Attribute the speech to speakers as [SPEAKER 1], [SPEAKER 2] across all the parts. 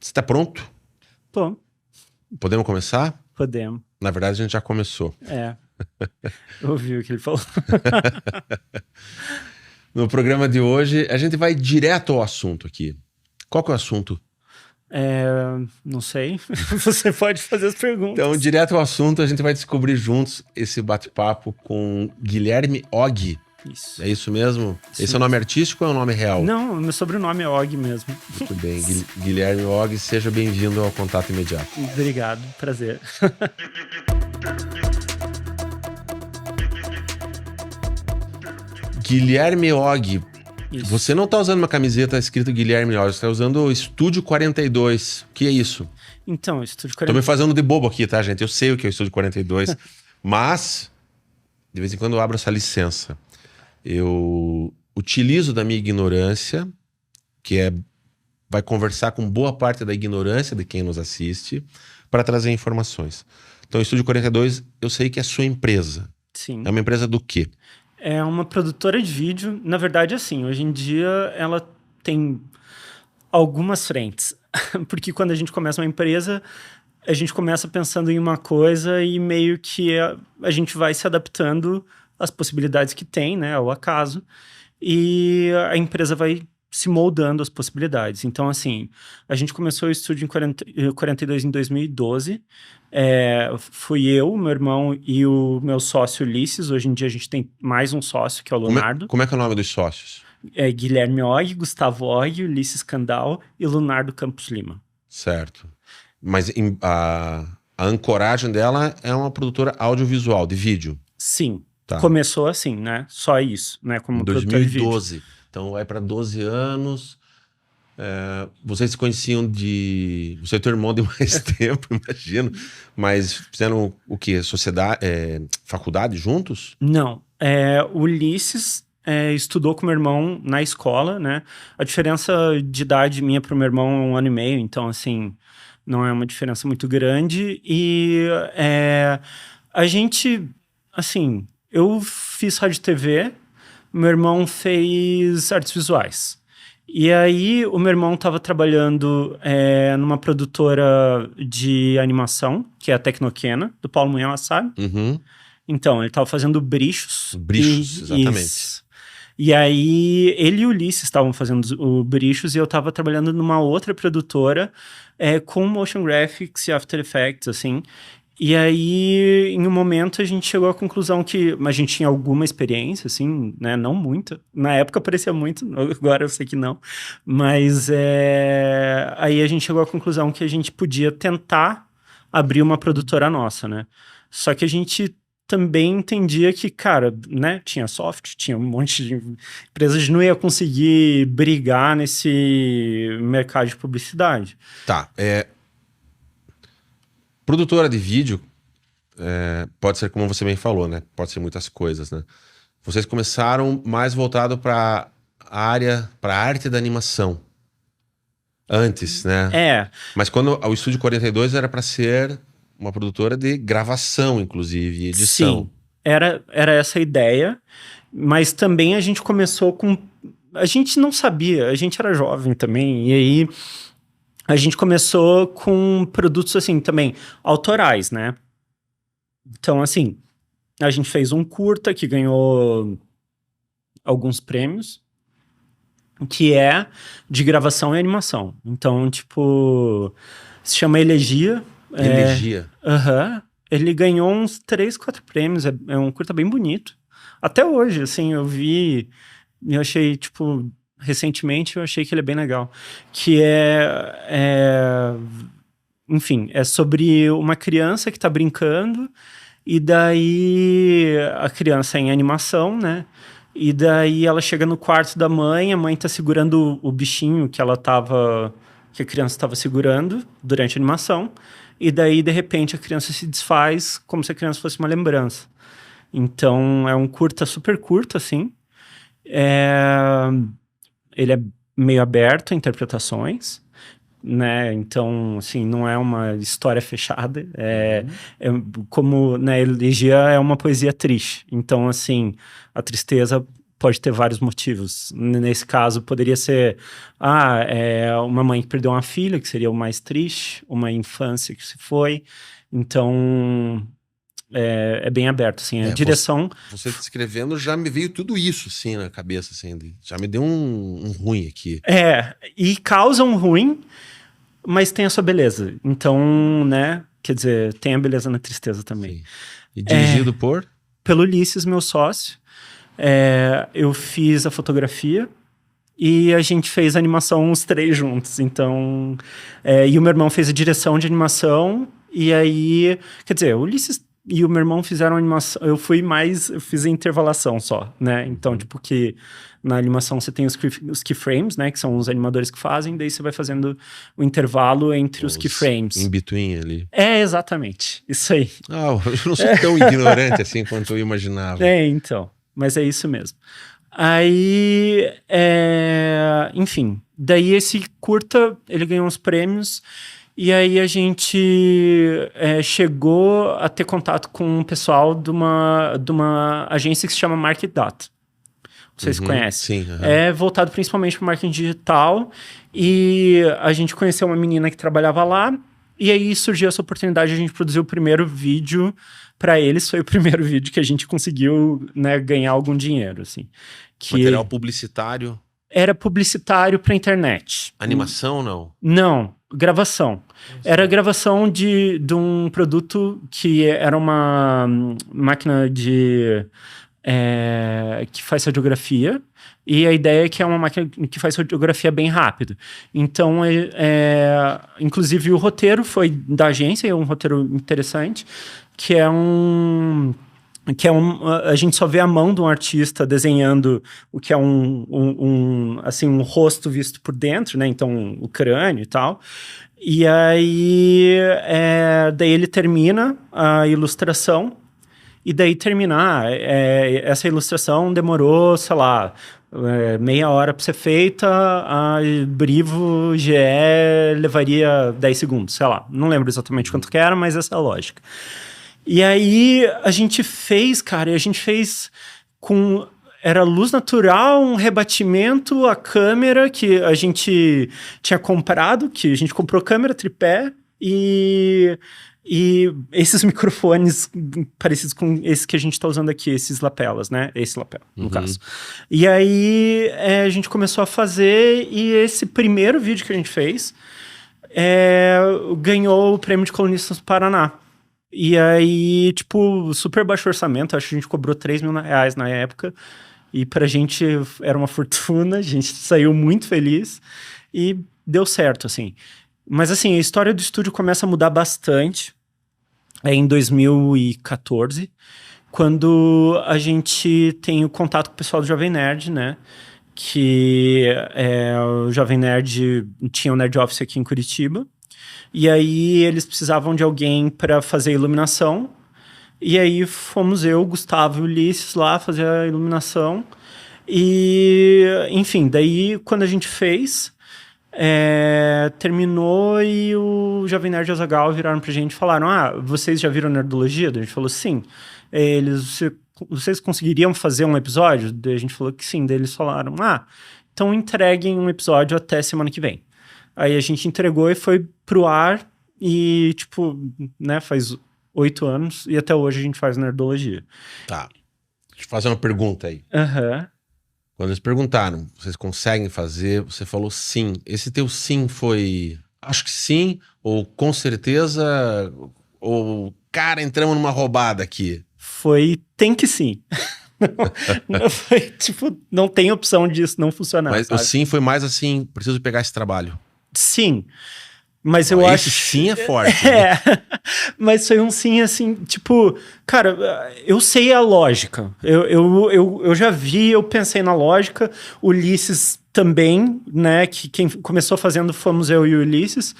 [SPEAKER 1] Você tá pronto?
[SPEAKER 2] Tô,
[SPEAKER 1] Podemos começar?
[SPEAKER 2] podemos.
[SPEAKER 1] Na verdade, a gente já começou.
[SPEAKER 2] Eu ouvi o que ele falou.
[SPEAKER 1] No programa de hoje, a gente vai direto ao assunto aqui. Qual que é o assunto?
[SPEAKER 2] Não sei. Você pode fazer as perguntas.
[SPEAKER 1] Então, direto ao assunto, a gente vai descobrir juntos esse bate-papo com Guilherme Og.
[SPEAKER 2] Isso.
[SPEAKER 1] É isso mesmo?
[SPEAKER 2] Isso
[SPEAKER 1] Esse é o nome artístico ou é o nome real?
[SPEAKER 2] Não, meu sobrenome é Og mesmo.
[SPEAKER 1] Muito bem. Guilherme Og, seja bem-vindo ao Contato Imediato.
[SPEAKER 2] Obrigado, prazer.
[SPEAKER 1] Guilherme Og,
[SPEAKER 2] Isso.
[SPEAKER 1] você não tá usando uma camiseta escrito Guilherme Og, você tá usando o Estúdio 42. O que é isso?
[SPEAKER 2] Então, Estúdio
[SPEAKER 1] Tô
[SPEAKER 2] 40...
[SPEAKER 1] me fazendo de bobo aqui, tá, gente? Eu sei o que é o Estúdio 42, mas de vez em quando eu abro essa licença. Eu utilizo da minha ignorância, vai conversar com boa parte da ignorância de quem nos assiste, para trazer informações. Então, o Estúdio 42, eu sei que é sua empresa.
[SPEAKER 2] Sim.
[SPEAKER 1] É uma empresa do quê?
[SPEAKER 2] É uma produtora de vídeo. Na verdade, assim, hoje em dia ela tem algumas frentes. Porque quando a gente começa uma empresa, a gente começa pensando em uma coisa e meio que a gente vai se adaptando às possibilidades que tem, né, ao acaso. E a empresa vai se moldando às possibilidades. Então, assim, a gente começou o estúdio em 42 em 2012. Fui eu, meu irmão e o meu sócio Ulisses. Hoje em dia a gente tem mais um sócio, que é o Leonardo.
[SPEAKER 1] Como é que é o nome dos sócios?
[SPEAKER 2] Guilherme Og, Gustavo Og, Ulisses Candal e Leonardo Campos Lima.
[SPEAKER 1] Certo. Mas a ancoragem dela é uma produtora audiovisual, de vídeo.
[SPEAKER 2] Sim,
[SPEAKER 1] Tá.
[SPEAKER 2] começou assim, né? Só isso, né? Como produtor de vídeo.
[SPEAKER 1] 2012. Então vai para 12 anos. Vocês se conheciam você e teu irmão de mais tempo, imagino. Mas fizeram o quê? Faculdade juntos?
[SPEAKER 2] Não. O Ulisses estudou com meu irmão na escola, né? A diferença de idade minha para o meu irmão é 1 ano e meio, então, assim, não é uma diferença muito grande. E a gente, assim, eu fiz rádio e TV, meu irmão fez artes visuais. E aí, o meu irmão estava trabalhando numa produtora de animação, que é a Tecnoquena, do Paulo Munhoz, sabe?
[SPEAKER 1] Uhum.
[SPEAKER 2] Então, ele estava fazendo Brichos.
[SPEAKER 1] Brichos, exatamente.
[SPEAKER 2] Isso. E aí, ele e o Ulisses estavam fazendo o Brichos e eu estava trabalhando numa outra produtora com motion graphics e After Effects, assim. E aí, em um momento, a gente chegou à conclusão que a gente tinha alguma experiência, assim, né? Não muita. Na época parecia muito, agora eu sei que não. Mas aí a gente chegou à conclusão que a gente podia tentar abrir uma produtora nossa, né? Só que a gente também entendia que, cara, né? Tinha soft, tinha um monte de empresas, a gente não ia conseguir brigar nesse mercado de publicidade.
[SPEAKER 1] Tá. Produtora de vídeo pode ser, como você bem falou, né? Pode ser muitas coisas, né? Vocês começaram mais voltado para a arte da animação. Antes, né? Mas quando o Estúdio 42 era para ser uma produtora de gravação, inclusive, e edição.
[SPEAKER 2] Sim, era essa a ideia, mas também a gente começou com... A gente não sabia, a gente era jovem também, e aí a gente começou com produtos, assim, também autorais, né? Então, assim, a gente fez um curta que ganhou alguns prêmios, que é de gravação e animação. Então, tipo, se chama Elegia.
[SPEAKER 1] Elegia.
[SPEAKER 2] Ele ganhou uns 3, 4 prêmios, é um curta bem bonito. Até hoje, assim, eu vi, eu achei, tipo, recentemente eu achei que ele é bem legal. Que enfim, é sobre uma criança que tá brincando, e daí a criança é em animação, né? E daí ela chega no quarto da mãe, a mãe tá segurando o bichinho que a criança estava segurando durante a animação, e daí, de repente, a criança se desfaz como se a criança fosse uma lembrança. Então, é um curta super curto, assim. Ele é meio aberto a interpretações, né? Então, assim, não é uma história fechada. Como, né, Elegia é uma poesia triste. Então, assim, a tristeza pode ter vários motivos. Nesse caso, poderia ser uma mãe que perdeu uma filha, que seria o mais triste, uma infância que se foi. Então, é bem aberto, assim. A direção...
[SPEAKER 1] Você descrevendo já me veio tudo isso, assim, na cabeça, assim. Já me deu um ruim aqui.
[SPEAKER 2] E causa um ruim, mas tem a sua beleza. Então, né, quer dizer, tem a beleza na tristeza também.
[SPEAKER 1] Sim. E dirigido
[SPEAKER 2] pelo Ulisses, meu sócio. Eu fiz a fotografia e a gente fez a animação os 3 juntos. Então, e o meu irmão fez a direção de animação. E aí, quer dizer, o Ulisses e o meu irmão fizeram a animação. Eu fiz a intervalação só, né? Então, tipo, que na animação você tem os keyframes, né? Que são os animadores que fazem, daí você vai fazendo o intervalo entre os keyframes.
[SPEAKER 1] In between ali.
[SPEAKER 2] Exatamente. Isso aí.
[SPEAKER 1] Eu não sou tão ignorante assim quanto eu imaginava.
[SPEAKER 2] Então. Mas é isso mesmo. Aí, enfim. Daí esse curta, ele ganhou uns prêmios. E aí a gente chegou a ter contato com um pessoal de uma agência que se chama Market Dot. Vocês conhecem?
[SPEAKER 1] Sim.
[SPEAKER 2] É voltado principalmente para marketing digital. E a gente conheceu uma menina que trabalhava lá. E aí surgiu essa oportunidade de a gente produzir o primeiro vídeo para eles. Foi o primeiro vídeo que a gente conseguiu, né, ganhar algum dinheiro, assim.
[SPEAKER 1] Material publicitário?
[SPEAKER 2] Era publicitário para internet.
[SPEAKER 1] Animação, não?
[SPEAKER 2] Não, gravação. Era gravação de um produto que era uma máquina que faz radiografia. E a ideia é que é uma máquina que faz radiografia bem rápido. Então, inclusive, o roteiro foi da agência, é um roteiro interessante, a gente só vê a mão de um artista desenhando o que é um rosto visto por dentro, né? Então, o crânio e tal. E aí, daí ele termina a ilustração. E daí terminar, essa ilustração demorou, sei lá, meia hora para ser feita, a Brivo GE levaria 10 segundos, sei lá. Não lembro exatamente quanto que era, mas essa é a lógica. E aí a gente fez, cara, era luz natural, um rebatimento, a câmera que a gente tinha comprado, que a gente comprou câmera, tripé e esses microfones parecidos com esse que a gente está usando aqui, esses lapelas, né? Esse lapela, no caso. E aí a gente começou a fazer e esse primeiro vídeo que a gente fez ganhou o prêmio de colunistas do Paraná. E aí, tipo, super baixo orçamento, acho que a gente cobrou R$3 mil na época. E pra gente era uma fortuna, a gente saiu muito feliz e deu certo, assim. Mas, assim, a história do estúdio começa a mudar bastante. Em 2014, quando a gente tem o contato com o pessoal do Jovem Nerd, né? Que o Jovem Nerd tinha um Nerd Office aqui em Curitiba. E aí eles precisavam de alguém para fazer iluminação. E aí fomos eu, Gustavo e Ulisses lá fazer a iluminação. E, enfim, daí quando a gente fez, terminou e o Jovem Nerd e o Azaghal viraram pra gente e falaram: vocês já viram Nerdologia? Daí a gente falou, sim. Vocês conseguiriam fazer um episódio? Daí a gente falou que sim. Daí eles falaram, então entreguem um episódio até semana que vem. Aí a gente entregou e foi pro ar e, tipo, né, faz 8 anos e até hoje a gente faz Nerdologia.
[SPEAKER 1] Tá. Deixa eu fazer uma pergunta aí. Quando eles perguntaram, vocês conseguem fazer? Você falou sim. Esse teu sim foi, acho que sim, ou com certeza, ou, cara, entramos numa roubada aqui?
[SPEAKER 2] Foi, tem que sim. Não, foi, tipo, não tem opção disso não funcionar.
[SPEAKER 1] Mas
[SPEAKER 2] sabe?
[SPEAKER 1] o sim foi mais assim, preciso pegar esse trabalho.
[SPEAKER 2] Sim. Mas eu acho...
[SPEAKER 1] Esse sim é forte. Né?
[SPEAKER 2] Mas foi um sim, assim, tipo... Cara, eu sei a lógica. Eu já vi, eu pensei na lógica. O Ulisses também, né? Que quem começou fazendo fomos eu e o Ulisses.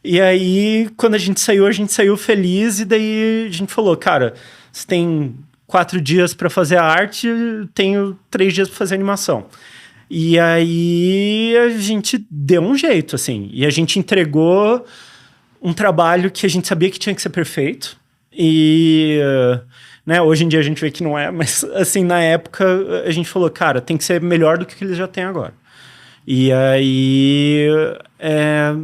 [SPEAKER 2] E aí, quando a gente saiu feliz. E daí a gente falou, cara, você tem 4 dias para fazer a arte, tenho 3 dias para fazer a animação. E aí a gente deu um jeito, assim. E a gente entregou um trabalho que a gente sabia que tinha que ser perfeito. E né? Hoje em dia a gente vê que não é, mas assim, na época a gente falou, cara, tem que ser melhor do que o que eles já têm agora. E aí,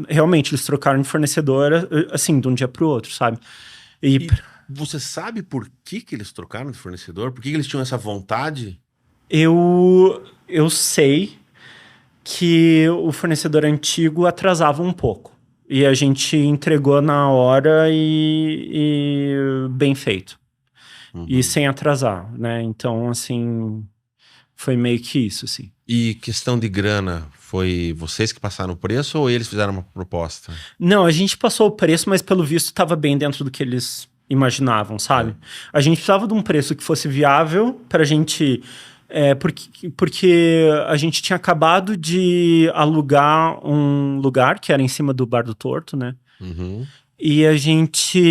[SPEAKER 2] realmente, eles trocaram de fornecedora, assim, de um dia pro outro, sabe?
[SPEAKER 1] E você sabe por que eles trocaram de fornecedor? Por que eles tinham essa vontade?
[SPEAKER 2] Eu sei que o fornecedor antigo atrasava um pouco. E a gente entregou na hora e bem feito. E sem atrasar, né? Então, assim, foi meio que isso, assim.
[SPEAKER 1] E questão de grana, foi vocês que passaram o preço ou eles fizeram uma proposta?
[SPEAKER 2] Não, a gente passou o preço, mas pelo visto estava bem dentro do que eles imaginavam, sabe? A gente precisava de um preço que fosse viável para a gente. Porque a gente tinha acabado de alugar um lugar que era em cima do Bar do Torto, né?
[SPEAKER 1] Uhum.
[SPEAKER 2] E a gente.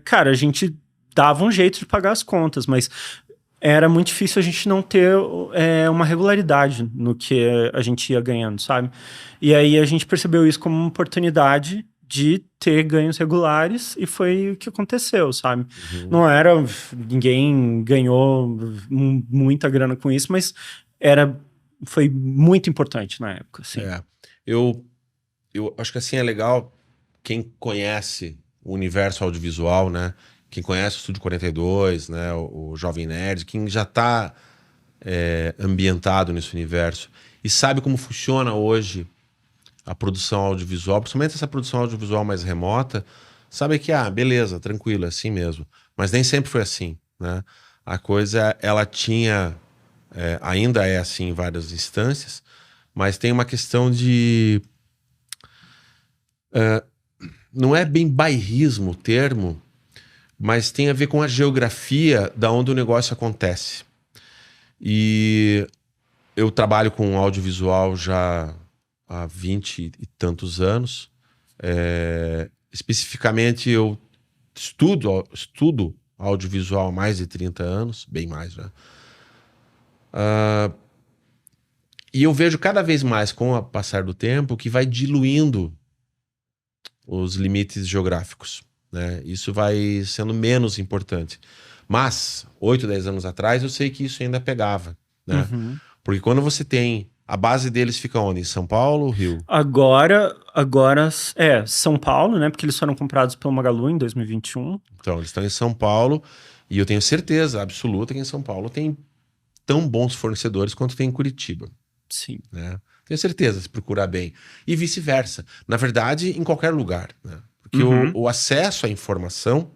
[SPEAKER 2] Cara, a gente dava um jeito de pagar as contas, mas era muito difícil a gente não ter uma regularidade no que a gente ia ganhando, sabe? E aí a gente percebeu isso como uma oportunidade de ter ganhos regulares e foi o que aconteceu, sabe? Não era... Ninguém ganhou muita grana com isso, mas foi muito importante na época, assim.
[SPEAKER 1] Eu acho que assim é legal quem conhece o universo audiovisual, né? Quem conhece o Estúdio 42, né? O Jovem Nerd, quem já está ambientado nesse universo e sabe como funciona hoje a produção audiovisual, principalmente essa produção audiovisual mais remota, sabe que, beleza, tranquilo, é assim mesmo. Mas nem sempre foi assim, né? A coisa, ela tinha, ainda é assim em várias instâncias, mas tem uma questão de... não é bem bairrismo o termo, mas tem a ver com a geografia da onde o negócio acontece. E eu trabalho com audiovisual já há 20 e tantos anos. Especificamente, eu estudo audiovisual há mais de 30 anos, bem mais já. E eu vejo cada vez mais, com o passar do tempo, que vai diluindo os limites geográficos, né? Isso vai sendo menos importante. Mas, 8, 10 anos atrás, eu sei que isso ainda pegava, né? Porque quando você tem... A base deles fica onde? Em São Paulo ou Rio?
[SPEAKER 2] Agora, São Paulo, né? Porque eles foram comprados pelo Magalu em 2021.
[SPEAKER 1] Então, eles estão em São Paulo e eu tenho certeza absoluta que em São Paulo tem tão bons fornecedores quanto tem em Curitiba.
[SPEAKER 2] Sim.
[SPEAKER 1] Né? Tenho certeza, se procurar bem. E vice-versa. Na verdade, em qualquer lugar. Né? Porque o acesso à informação,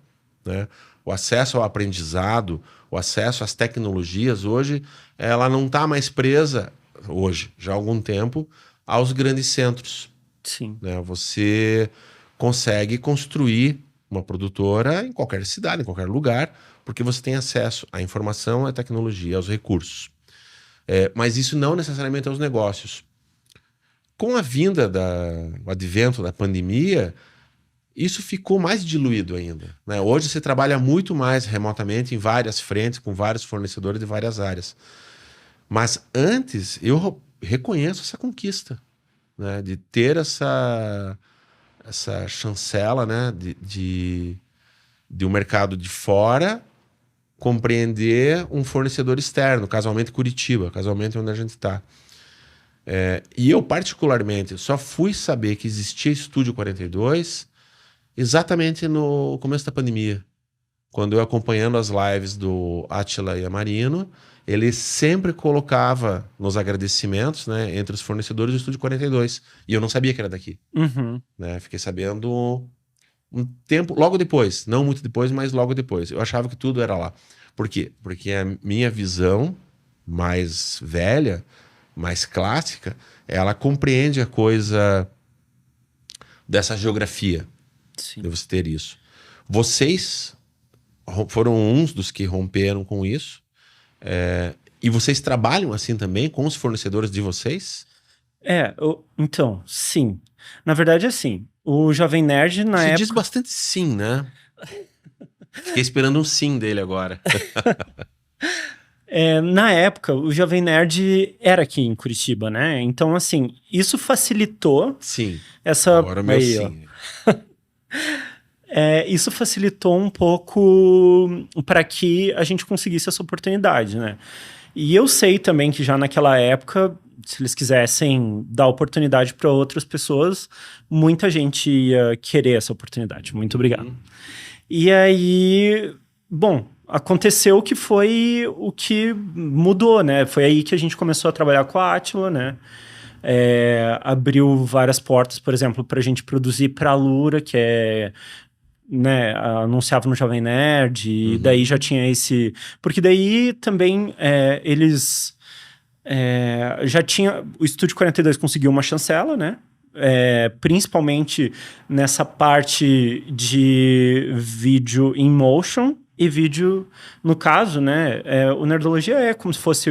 [SPEAKER 1] né? O acesso ao aprendizado, o acesso às tecnologias, hoje, ela não está mais presa, hoje, já há algum tempo, aos grandes centros.
[SPEAKER 2] Sim.
[SPEAKER 1] Né? Você consegue construir uma produtora em qualquer cidade, em qualquer lugar, porque você tem acesso à informação, à tecnologia, aos recursos. Mas isso não necessariamente aos negócios. Com a vinda o advento da pandemia, isso ficou mais diluído ainda. Né? Hoje você trabalha muito mais remotamente em várias frentes, com vários fornecedores de várias áreas. Mas antes, eu reconheço essa conquista, né? De ter essa chancela, né? de um mercado de fora compreender um fornecedor externo, casualmente Curitiba, casualmente onde a gente está. E eu, particularmente, só fui saber que existia Estúdio 42 exatamente no começo da pandemia. Quando eu acompanhando as lives do Átila e Amarino, ele sempre colocava nos agradecimentos, né, entre os fornecedores do Estúdio 42. E eu não sabia que era daqui. Né? Fiquei sabendo um tempo, logo depois. Não muito depois, mas logo depois. Eu achava que tudo era lá. Por quê? Porque a minha visão mais velha, mais clássica, ela compreende a coisa dessa geografia.
[SPEAKER 2] Sim.
[SPEAKER 1] De você ter isso. Vocês foram uns dos que romperam com isso. E vocês trabalham assim também com os fornecedores de vocês?
[SPEAKER 2] Então, sim. Na verdade, assim, o Jovem Nerd, na
[SPEAKER 1] Você
[SPEAKER 2] época...
[SPEAKER 1] diz bastante sim, né? Fiquei esperando um sim dele agora.
[SPEAKER 2] Na época, o Jovem Nerd era aqui em Curitiba, né? Então, assim, isso facilitou
[SPEAKER 1] Sim.
[SPEAKER 2] essa...
[SPEAKER 1] Agora o meu
[SPEAKER 2] aí, ó.
[SPEAKER 1] sim.
[SPEAKER 2] isso facilitou um pouco para que a gente conseguisse essa oportunidade, né? E eu sei também que já naquela época, se eles quisessem dar oportunidade para outras pessoas, muita gente ia querer essa oportunidade. Muito obrigado. E aí, bom, aconteceu que foi o que mudou, né? Foi aí que a gente começou a trabalhar com a Átila, né? Abriu várias portas, por exemplo, para a gente produzir para a Lura, que né, anunciava no Jovem Nerd, e daí já tinha esse... Porque daí também eles... já tinha... O Estúdio 42 conseguiu uma chancela, né? Principalmente nessa parte de vídeo in motion e vídeo, no caso, né? O Nerdologia é como se fosse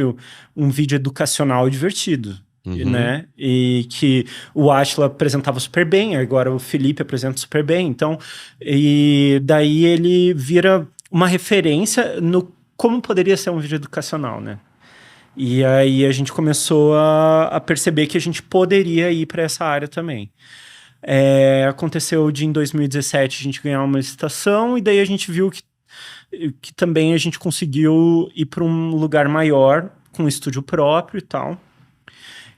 [SPEAKER 2] um vídeo educacional divertido. Né? E que o Átila apresentava super bem, agora o Felipe apresenta super bem, então, e daí ele vira uma referência no como poderia ser um vídeo educacional, né? E aí a gente começou a perceber que a gente poderia ir para essa área também. Aconteceu de em 2017 a gente ganhar uma licitação, e daí a gente viu que também a gente conseguiu ir para um lugar maior, com um estúdio próprio e tal.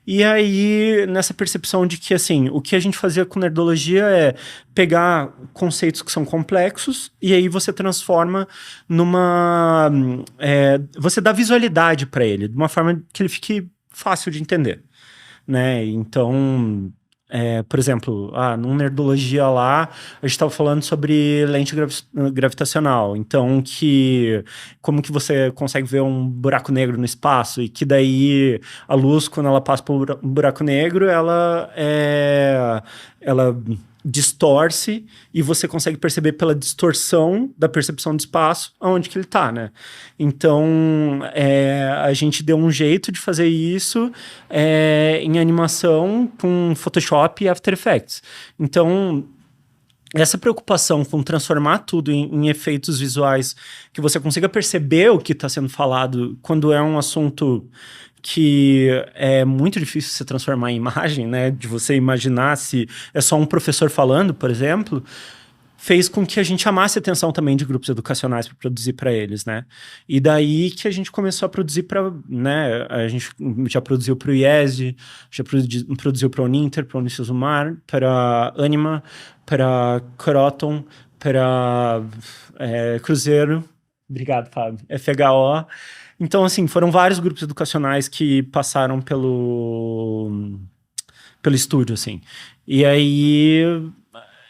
[SPEAKER 2] E aí, nessa percepção de que, assim, o que a gente fazia com Nerdologia é pegar conceitos que são complexos e aí você transforma numa... você dá visualidade para ele, de uma forma que ele fique fácil de entender, né? Então... por exemplo, num Nerdologia lá, a gente estava falando sobre lente gravitacional. Então, como que você consegue ver um buraco negro no espaço e que daí a luz, quando ela passa por um buraco negro, ela distorce e você consegue perceber pela distorção da percepção do espaço aonde que ele está, né? Então, a gente deu um jeito de fazer isso em animação com Photoshop e After Effects. Então, essa preocupação com transformar tudo em efeitos visuais que você consiga perceber o que está sendo falado quando é um assunto que é muito difícil se transformar em imagem, né? De você imaginar se é só um professor falando, por exemplo, fez com que a gente chamasse a atenção também de grupos educacionais para produzir para eles, né? E daí que a gente começou a produzir para, né? A gente já produziu para o IESD, já produziu para a Uninter, para a Unicesumar, para a Anima, para Croton, para Cruzeiro. Obrigado, Fábio. FHO. Então, assim, foram vários grupos educacionais que passaram pelo estúdio, assim. E aí...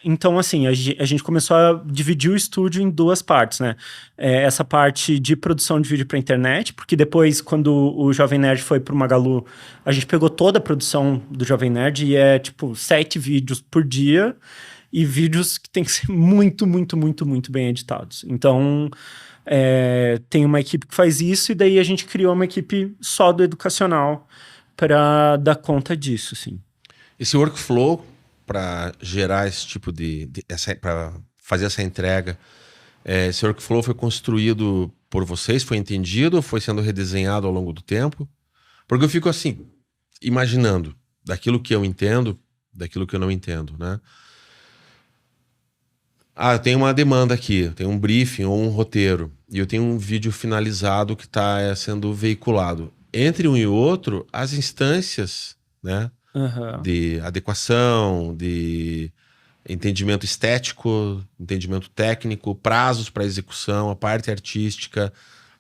[SPEAKER 2] Então, assim, a gente começou a dividir o estúdio em duas partes, né? Essa parte de produção de vídeo para internet, porque depois, quando o Jovem Nerd foi pro Magalu, a gente pegou toda a produção do Jovem Nerd e tipo, 7 vídeos por dia e vídeos que tem que ser muito, muito, muito, muito bem editados. Então... tem uma equipe que faz isso e daí a gente criou uma equipe só do educacional para dar conta disso, assim.
[SPEAKER 1] Esse workflow para gerar esse tipo para fazer essa entrega, esse workflow foi construído por vocês, foi entendido ou foi sendo redesenhado ao longo do tempo? Porque eu fico assim, imaginando daquilo que eu entendo, daquilo que eu não entendo, né? Eu tenho uma demanda aqui, eu tenho um briefing ou um roteiro, e eu tenho um vídeo finalizado que está sendo veiculado. Entre um e outro, as instâncias, né, de adequação, de entendimento estético, entendimento técnico, prazos para execução, a parte artística,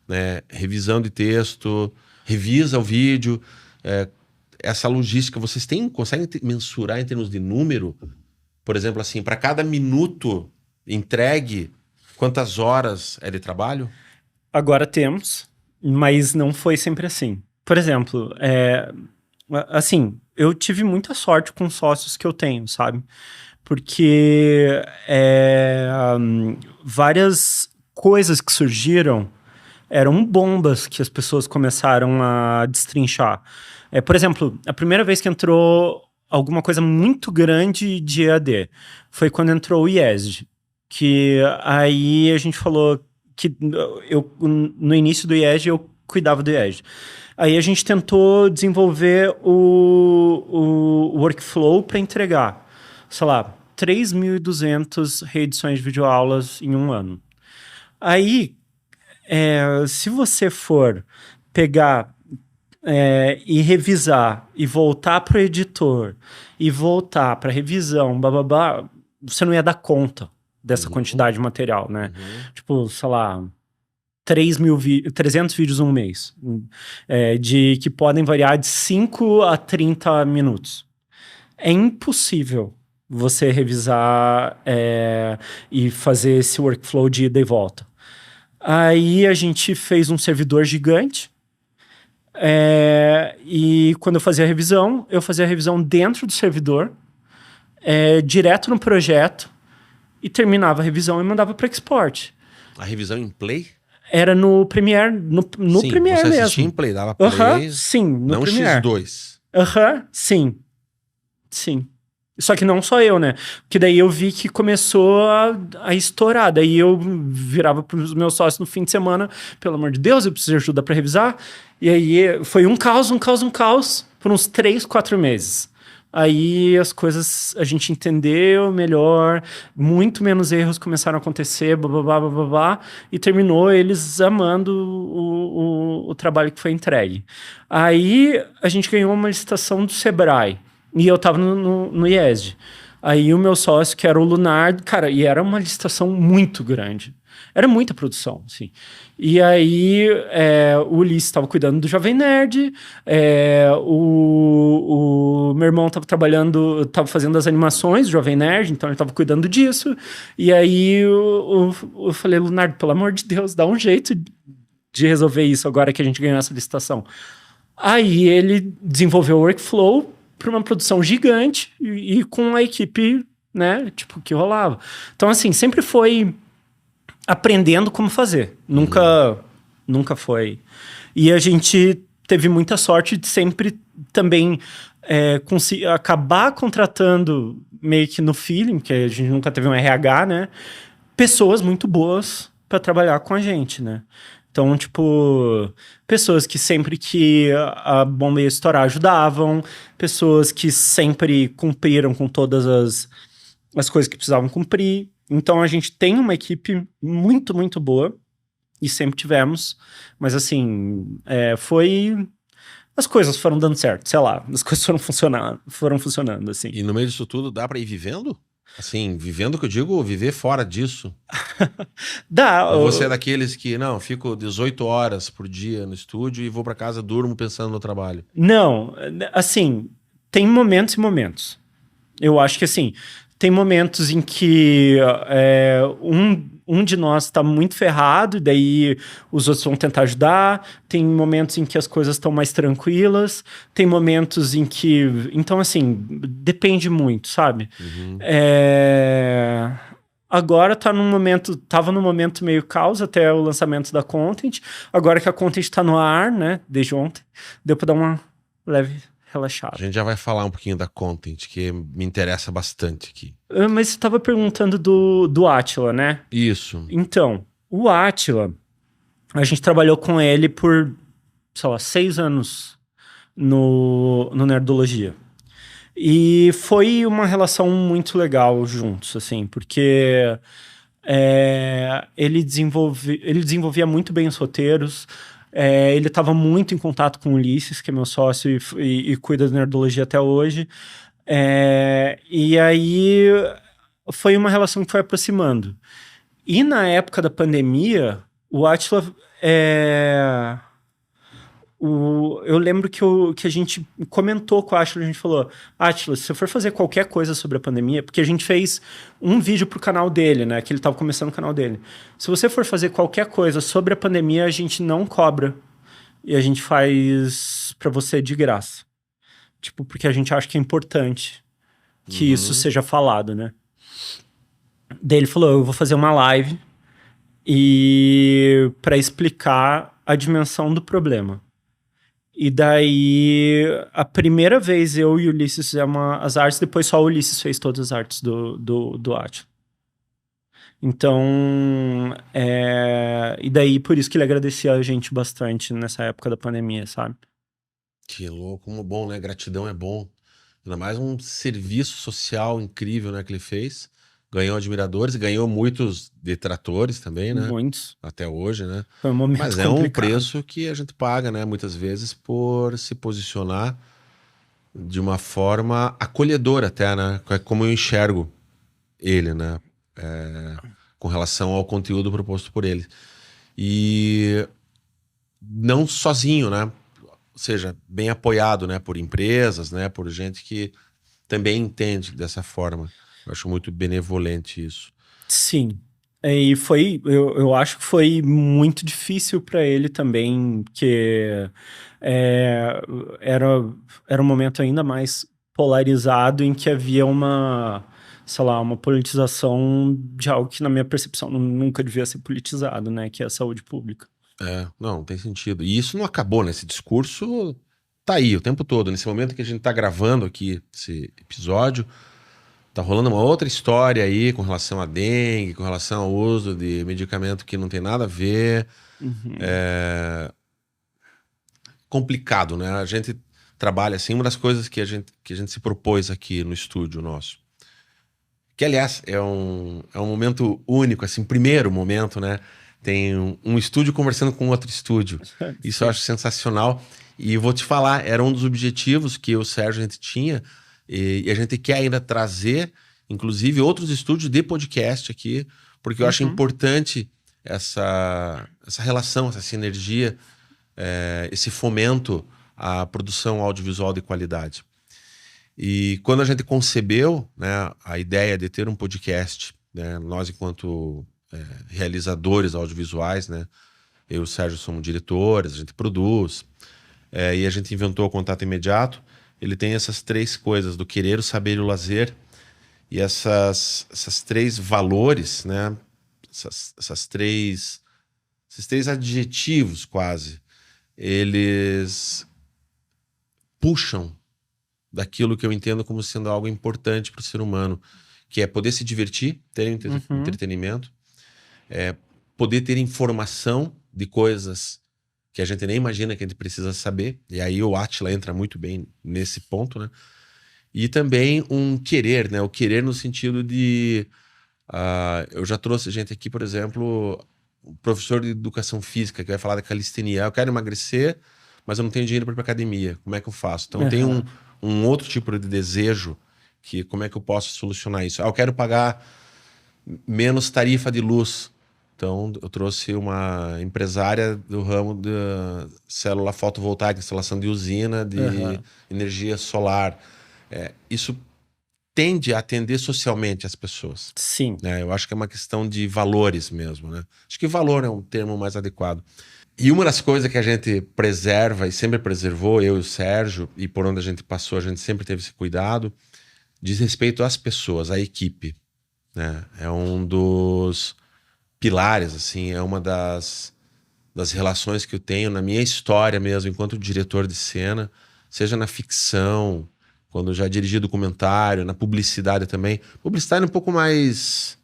[SPEAKER 1] né, revisão de texto, revisa o vídeo. Essa logística, vocês conseguem mensurar em termos de número? Por exemplo, assim, para cada minuto entregue, quantas horas é de trabalho?
[SPEAKER 2] Agora temos, mas não foi sempre assim. Por exemplo, assim, eu tive muita sorte com sócios que eu tenho, sabe? Porque várias coisas que surgiram eram bombas que as pessoas começaram a destrinchar. Por exemplo, a primeira vez que entrou alguma coisa muito grande de EAD foi quando entrou o IESD. Que aí a gente falou que no início do IESD eu cuidava do IESD. Aí a gente tentou desenvolver o workflow para entregar, sei lá, 3.200 reedições de videoaulas em um ano. Aí, se você for pegar e revisar, e voltar para o editor, e voltar para revisão, bababá, você não ia dar conta dessa quantidade de material, né? Tipo, sei lá, 300 vídeos um mês, que podem variar de 5 a 30 minutos. É impossível você revisar e fazer esse workflow de ida e volta. Aí a gente fez um servidor gigante, e quando eu fazia a revisão dentro do servidor, direto no projeto, e terminava a revisão e mandava para export.
[SPEAKER 1] A revisão em Play?
[SPEAKER 2] Era no Premiere, no
[SPEAKER 1] Sim,
[SPEAKER 2] Premiere
[SPEAKER 1] você
[SPEAKER 2] mesmo.
[SPEAKER 1] assistia em Play, dava Play,
[SPEAKER 2] sim, no
[SPEAKER 1] não
[SPEAKER 2] Premiere.
[SPEAKER 1] X2.
[SPEAKER 2] Sim. Só que não só eu, né? Porque daí eu vi que começou a estourar. Daí eu virava pros meus sócios no fim de semana, pelo amor de Deus, eu preciso de ajuda para revisar. E aí foi um caos por uns 3, 4 meses. Aí as coisas a gente entendeu melhor, muito menos erros começaram a acontecer, blá, e terminou eles amando o trabalho que foi entregue. Aí a gente ganhou uma licitação do Sebrae, e eu tava no IESD. Aí o meu sócio, que era o Lunardo, cara, e era uma licitação muito grande. Era muita produção, assim. E aí o Ulisses estava cuidando do Jovem Nerd, o meu irmão estava fazendo as animações do Jovem Nerd, então ele estava cuidando disso. E aí eu falei, Lunardo, pelo amor de Deus, dá um jeito de resolver isso agora que a gente ganhou essa licitação. Aí ele desenvolveu o workflow para uma produção gigante e com a equipe, né, tipo, que rolava. Então, assim, sempre foi aprendendo como fazer. Nunca foi. E a gente teve muita sorte de sempre também acabar contratando meio que no feeling, porque a gente nunca teve um RH, né? Pessoas muito boas para trabalhar com a gente, né? Então, tipo, pessoas que sempre que a bomba ia estourar ajudavam, pessoas que sempre cumpriram com todas as coisas que precisavam cumprir. Então, a gente tem uma equipe muito, muito boa, e sempre tivemos, mas assim, as coisas foram dando certo, sei lá, as coisas foram funcionando, assim.
[SPEAKER 1] E no meio disso tudo, dá pra ir vivendo? Assim, vivendo que eu digo, viver fora disso.
[SPEAKER 2] Dá.
[SPEAKER 1] Ou você é daqueles que, não, fico 18 horas por dia no estúdio e vou pra casa, durmo pensando no trabalho?
[SPEAKER 2] Não, assim, tem momentos e momentos. Eu acho que, assim, tem momentos em que um de nós está muito ferrado, e daí os outros vão tentar ajudar. Tem momentos em que as coisas estão mais tranquilas. Tem momentos em que... Então, assim, depende muito, sabe? Agora tava num momento meio caos até o lançamento da Content. Agora que a Content tá no ar, né, desde ontem, deu pra dar uma leve relaxada.
[SPEAKER 1] A gente já vai falar um pouquinho da Content, que me interessa bastante aqui.
[SPEAKER 2] Mas você tava perguntando do Átila, né?
[SPEAKER 1] Isso.
[SPEAKER 2] Então, o Átila, a gente trabalhou com ele por, sei lá, 6 anos no Nerdologia. E foi uma relação muito legal juntos, assim, porque ele desenvolvia muito bem os roteiros, ele estava muito em contato com o Ulisses, que é meu sócio e cuida da Nerdologia até hoje. E aí foi uma relação que foi aproximando. E na época da pandemia, o Átila... eu lembro que a gente comentou com o Átila, a gente falou, Átila, se você for fazer qualquer coisa sobre a pandemia, porque a gente fez um vídeo pro canal dele, né, que ele tava começando o canal dele. Se você for fazer qualquer coisa sobre a pandemia, a gente não cobra. E a gente faz pra você de graça. Tipo, porque a gente acha que é importante que isso seja falado, né? Daí ele falou, eu vou fazer uma live para explicar a dimensão do problema. E daí, a primeira vez eu e o Ulisses fizemos as artes, depois só o Ulisses fez todas as artes do Átila. Então, e daí por isso que ele agradecia a gente bastante nessa época da pandemia, sabe?
[SPEAKER 1] Que louco, como bom, né? Gratidão é bom. Ainda mais um serviço social incrível, né, que ele fez. Ganhou admiradores, ganhou muitos detratores também, né?
[SPEAKER 2] Muitos.
[SPEAKER 1] Até hoje, né?
[SPEAKER 2] Foi um momento
[SPEAKER 1] Mas é um
[SPEAKER 2] complicado.
[SPEAKER 1] preço que a gente paga, né? Muitas vezes por se posicionar de uma forma acolhedora até, né? Como eu enxergo ele, né? Com relação ao conteúdo proposto por ele. E não sozinho, né? Ou seja, bem apoiado, né? Por empresas, né? Por gente que também entende dessa forma. Eu acho muito benevolente isso.
[SPEAKER 2] Sim. E eu acho que foi muito difícil para ele também, que é, era, era um momento ainda mais polarizado em que havia sei lá, uma politização de algo que, na minha percepção, nunca devia ser politizado, né? Que é a saúde pública.
[SPEAKER 1] Não tem sentido. E isso não acabou, né? Esse discurso tá aí o tempo todo. Nesse momento que a gente tá gravando aqui esse episódio, tá rolando uma outra história aí com relação à dengue, com relação ao uso de medicamento que não tem nada a ver.
[SPEAKER 2] Uhum.
[SPEAKER 1] Complicado, né? A gente trabalha assim, uma das coisas que a gente se propôs aqui no estúdio nosso. Que, aliás, é um momento único, assim, primeiro momento, né? Tem um estúdio conversando com outro estúdio. Isso eu
[SPEAKER 2] Sim.
[SPEAKER 1] acho sensacional. E vou te falar, era um dos objetivos que eu e o Sérgio a gente tinha, e a gente quer ainda trazer, inclusive, outros estúdios de podcast aqui, porque eu acho
[SPEAKER 2] Uhum.
[SPEAKER 1] importante essa relação, essa sinergia, esse fomento à produção audiovisual de qualidade. E quando a gente concebeu, né, a ideia de ter um podcast, né, nós enquanto realizadores audiovisuais, né, eu e o Sérgio somos diretores, a gente produz, e a gente inventou o contato imediato. Ele tem essas três coisas, do querer, o saber e o lazer, e essas três valores, né, esses três adjetivos quase, eles puxam daquilo que eu entendo como sendo algo importante para o ser humano, que é poder se divertir, ter
[SPEAKER 2] Uhum.
[SPEAKER 1] entretenimento, poder ter informação de coisas que a gente nem imagina que a gente precisa saber, e aí o Átila entra muito bem nesse ponto, né? E também um querer, né? O querer no sentido de... eu já trouxe gente aqui, por exemplo, um professor de educação física que vai falar da calistenia. Eu quero emagrecer, mas eu não tenho dinheiro para ir para academia. Como é que eu faço? Então tem
[SPEAKER 2] Aham.
[SPEAKER 1] um outro tipo de desejo que como é que eu posso solucionar isso? Eu quero pagar menos tarifa de luz. Então eu trouxe uma empresária do ramo da célula fotovoltaica, instalação de usina de
[SPEAKER 2] Aham.
[SPEAKER 1] energia solar. Isso tende a atender socialmente as pessoas,
[SPEAKER 2] Sim.
[SPEAKER 1] né? Eu acho que é uma questão de valores mesmo, né? Acho que valor é um termo mais adequado. E uma das coisas que a gente preserva e sempre preservou, eu e o Sérgio, e por onde a gente passou, a gente sempre teve esse cuidado, diz respeito às pessoas, à equipe, né? É um dos pilares, assim, é uma das relações que eu tenho na minha história mesmo, enquanto diretor de cena, seja na ficção, quando eu já dirigi documentário, na publicidade também. Publicidade é um pouco mais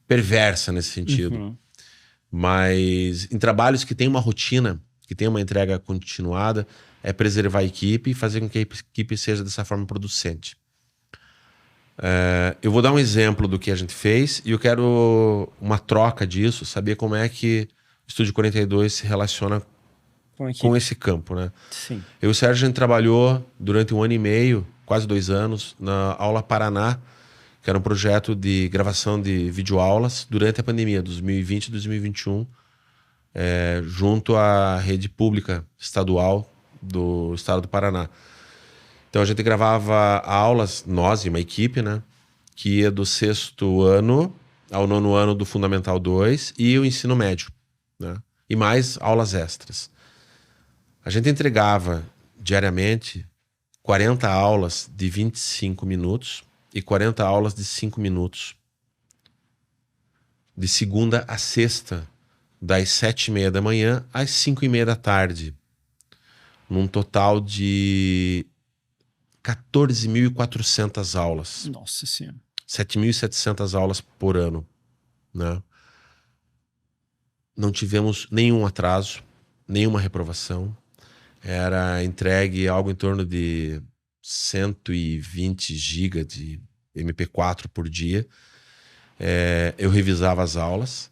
[SPEAKER 1] perversa nesse sentido.
[SPEAKER 2] Uhum.
[SPEAKER 1] Mas em trabalhos que tem uma rotina, que tem uma entrega continuada, é preservar a equipe e fazer com que a equipe seja dessa forma producente. Eu vou dar um exemplo do que a gente fez e eu quero uma troca disso, saber como é que o Estúdio 42 se relaciona
[SPEAKER 2] Com a
[SPEAKER 1] com
[SPEAKER 2] equipe.
[SPEAKER 1] esse campo, né?
[SPEAKER 2] Sim.
[SPEAKER 1] Eu e o Sérgio, a gente trabalhou durante 1 ano e meio, quase 2 anos, na Aula Paraná, que era um projeto de gravação de videoaulas durante a pandemia, 2020 e 2021, junto à rede pública estadual do estado do Paraná. Então a gente gravava aulas, nós e uma equipe, né? Que ia do 6º ano ao 9º ano do Fundamental 2 e o ensino médio, né? E mais aulas extras. A gente entregava diariamente 40 aulas de 25 minutos e 40 aulas de 5 minutos. De segunda a sexta, das 7h30 da manhã às 5h30 da tarde. Num total de 14.400 aulas.
[SPEAKER 2] Nossa Senhora.
[SPEAKER 1] 7.700 aulas por ano, né? Não tivemos nenhum atraso, nenhuma reprovação. Era entregue algo em torno de 120 GB de MP4 por dia. Eu revisava as aulas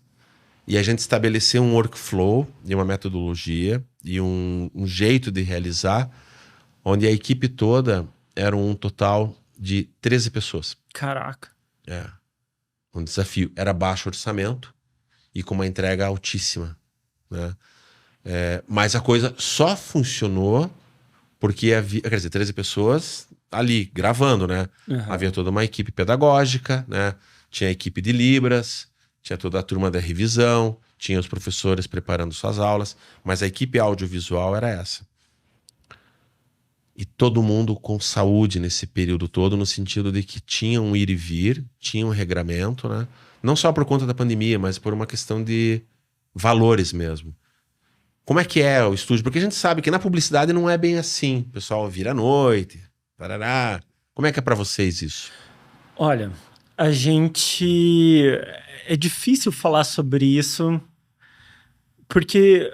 [SPEAKER 1] e a gente estabeleceu um workflow e uma metodologia e um jeito de realizar, onde a equipe toda era um total de 13 pessoas.
[SPEAKER 2] Caraca.
[SPEAKER 1] Um desafio. Era baixo orçamento e com uma entrega altíssima, né? Mas a coisa só funcionou porque havia, quer dizer, 13 pessoas ali, gravando, né? Havia toda uma equipe pedagógica, né? Tinha a equipe de Libras, tinha toda a turma da revisão, tinha os professores preparando suas aulas, mas a equipe audiovisual era essa. E todo mundo com saúde nesse período todo, no sentido de que tinha um ir e vir, tinha um regramento, né? Não só por conta da pandemia, mas por uma questão de valores mesmo. Como é que é o estúdio? Porque a gente sabe que na publicidade não é bem assim. O pessoal vira à noite, parará. Como é que é pra vocês isso?
[SPEAKER 2] Olha, a gente... É difícil falar sobre isso, porque,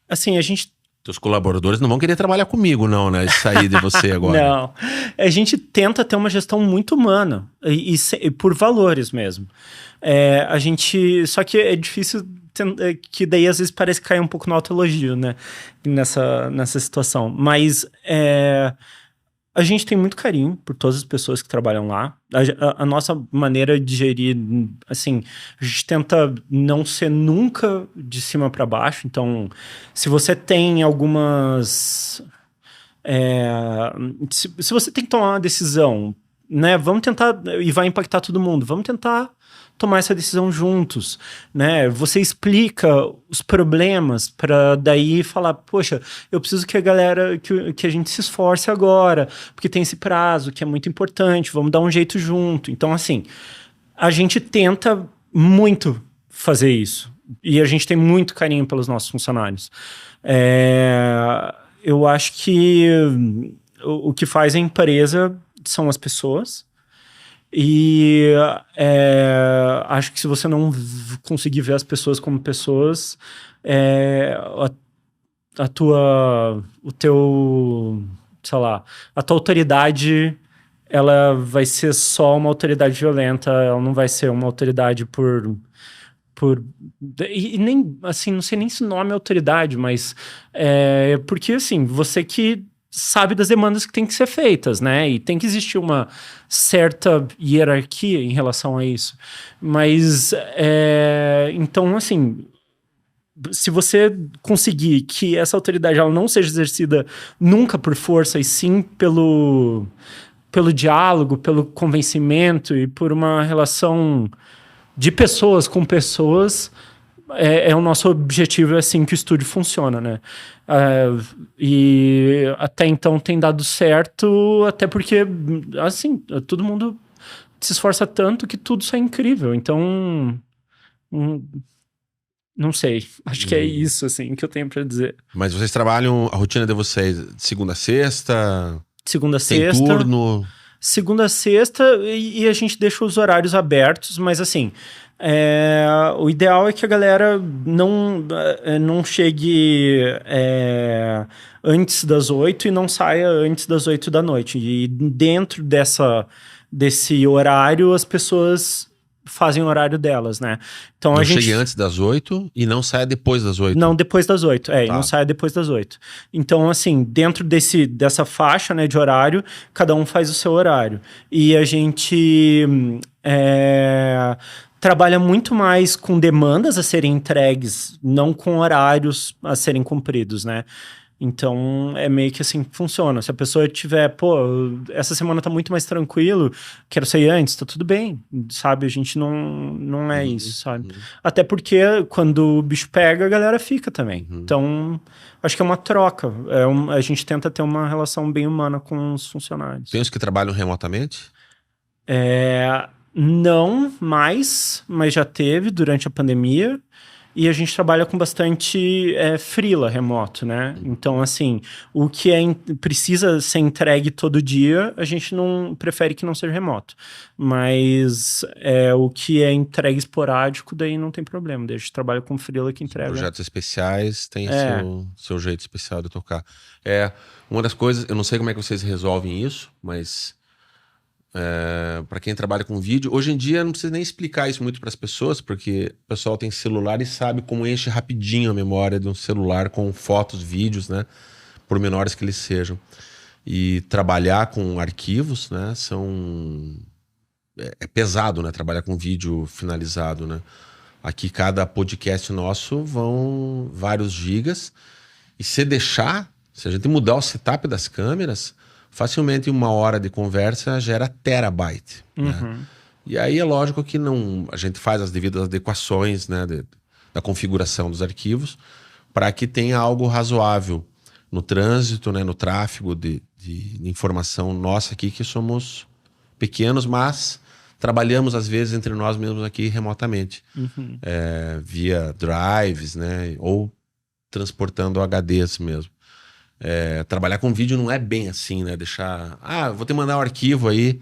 [SPEAKER 2] assim, a gente...
[SPEAKER 1] Teus colaboradores não vão querer trabalhar comigo, não, né? Sair de você agora.
[SPEAKER 2] Não. A gente tenta ter uma gestão muito humana, e por valores mesmo. A gente... Só que é difícil... que daí às vezes parece cair um pouco no autoelogio, né? Nessa situação. Mas a gente tem muito carinho por todas as pessoas que trabalham lá. A nossa maneira de gerir, assim, a gente tenta não ser nunca de cima para baixo. Então, se você tem algumas... se você tem que tomar uma decisão, né? Vamos tentar, e vai impactar todo mundo, vamos tentar tomar essa decisão juntos, né? Você explica os problemas para daí falar, poxa, eu preciso que a galera, que a gente se esforce agora, porque tem esse prazo que é muito importante, vamos dar um jeito junto. Então, assim, a gente tenta muito fazer isso. E a gente tem muito carinho pelos nossos funcionários. Eu acho que o que faz a empresa são as pessoas. E acho que se você não conseguir ver as pessoas como pessoas, a tua autoridade, ela vai ser só uma autoridade violenta, ela não vai ser uma autoridade e nem, assim, não sei nem se o nome é autoridade, mas porque, assim, você que sabe das demandas que tem que ser feitas, né? E tem que existir uma certa hierarquia em relação a isso. Mas, então, assim, se você conseguir que essa autoridade ela não seja exercida nunca por força, e sim pelo diálogo, pelo convencimento e por uma relação de pessoas com pessoas, o nosso objetivo, é assim que o estúdio funciona, né? E até então tem dado certo, até porque, assim, todo mundo se esforça tanto que tudo sai incrível. Então, não sei. Acho que é isso, assim, que eu tenho para dizer.
[SPEAKER 1] Mas vocês trabalham, a rotina de vocês, de segunda a sexta?
[SPEAKER 2] Segunda a
[SPEAKER 1] tem
[SPEAKER 2] sexta.
[SPEAKER 1] Turno?
[SPEAKER 2] Segunda a sexta, e a gente deixa os horários abertos, mas assim, o ideal é que a galera não chegue antes das 8 e não saia antes das 8 da noite. E dentro desse horário, as pessoas fazem o horário delas, né? Então
[SPEAKER 1] não chegue antes das 8 e não saia depois das 8.
[SPEAKER 2] Não, depois das 8. E não saia depois das 8. Então, assim, dentro dessa faixa, né, de horário, cada um faz o seu horário. E a gente trabalha muito mais com demandas a serem entregues, não com horários a serem cumpridos, né? Então, é meio que assim que funciona. Se a pessoa tiver, essa semana tá muito mais tranquilo, quero sair antes, tá tudo bem, sabe? A gente não é isso, sabe? Até porque quando o bicho pega, a galera fica também. Então, acho que é uma troca. A gente tenta ter uma relação bem humana com os funcionários.
[SPEAKER 1] Tem os que trabalham remotamente?
[SPEAKER 2] Não mais, mas já teve durante a pandemia. e a gente trabalha com bastante freela remoto, né? Então, assim, o que precisa ser entregue todo dia, a gente não prefere que não seja remoto. Mas o que é entregue esporádico, daí não tem problema. Daí a gente trabalha com freela que entrega.
[SPEAKER 1] Projetos especiais tem seu jeito especial de tocar. Uma das coisas, eu não sei como é que vocês resolvem isso, mas para quem trabalha com vídeo, hoje em dia não precisa nem explicar isso muito para as pessoas, porque o pessoal tem celular e sabe como enche rapidinho a memória de um celular com fotos, vídeos, né? Por menores que eles sejam. E trabalhar com arquivos, né? É pesado, né? Trabalhar com vídeo finalizado, né? Aqui cada podcast nosso vão vários gigas. E se a gente mudar o setup das câmeras, facilmente 1 hora de conversa gera terabyte. Né? E aí é lógico que a gente faz as devidas adequações, né, da configuração dos arquivos para que tenha algo razoável no trânsito, né, no tráfego de informação nossa aqui, que somos pequenos, mas trabalhamos às vezes entre nós mesmos aqui remotamente, via drives, né, ou transportando HDs mesmo. Trabalhar com vídeo não é bem assim, né? Deixar... vou te mandar um arquivo aí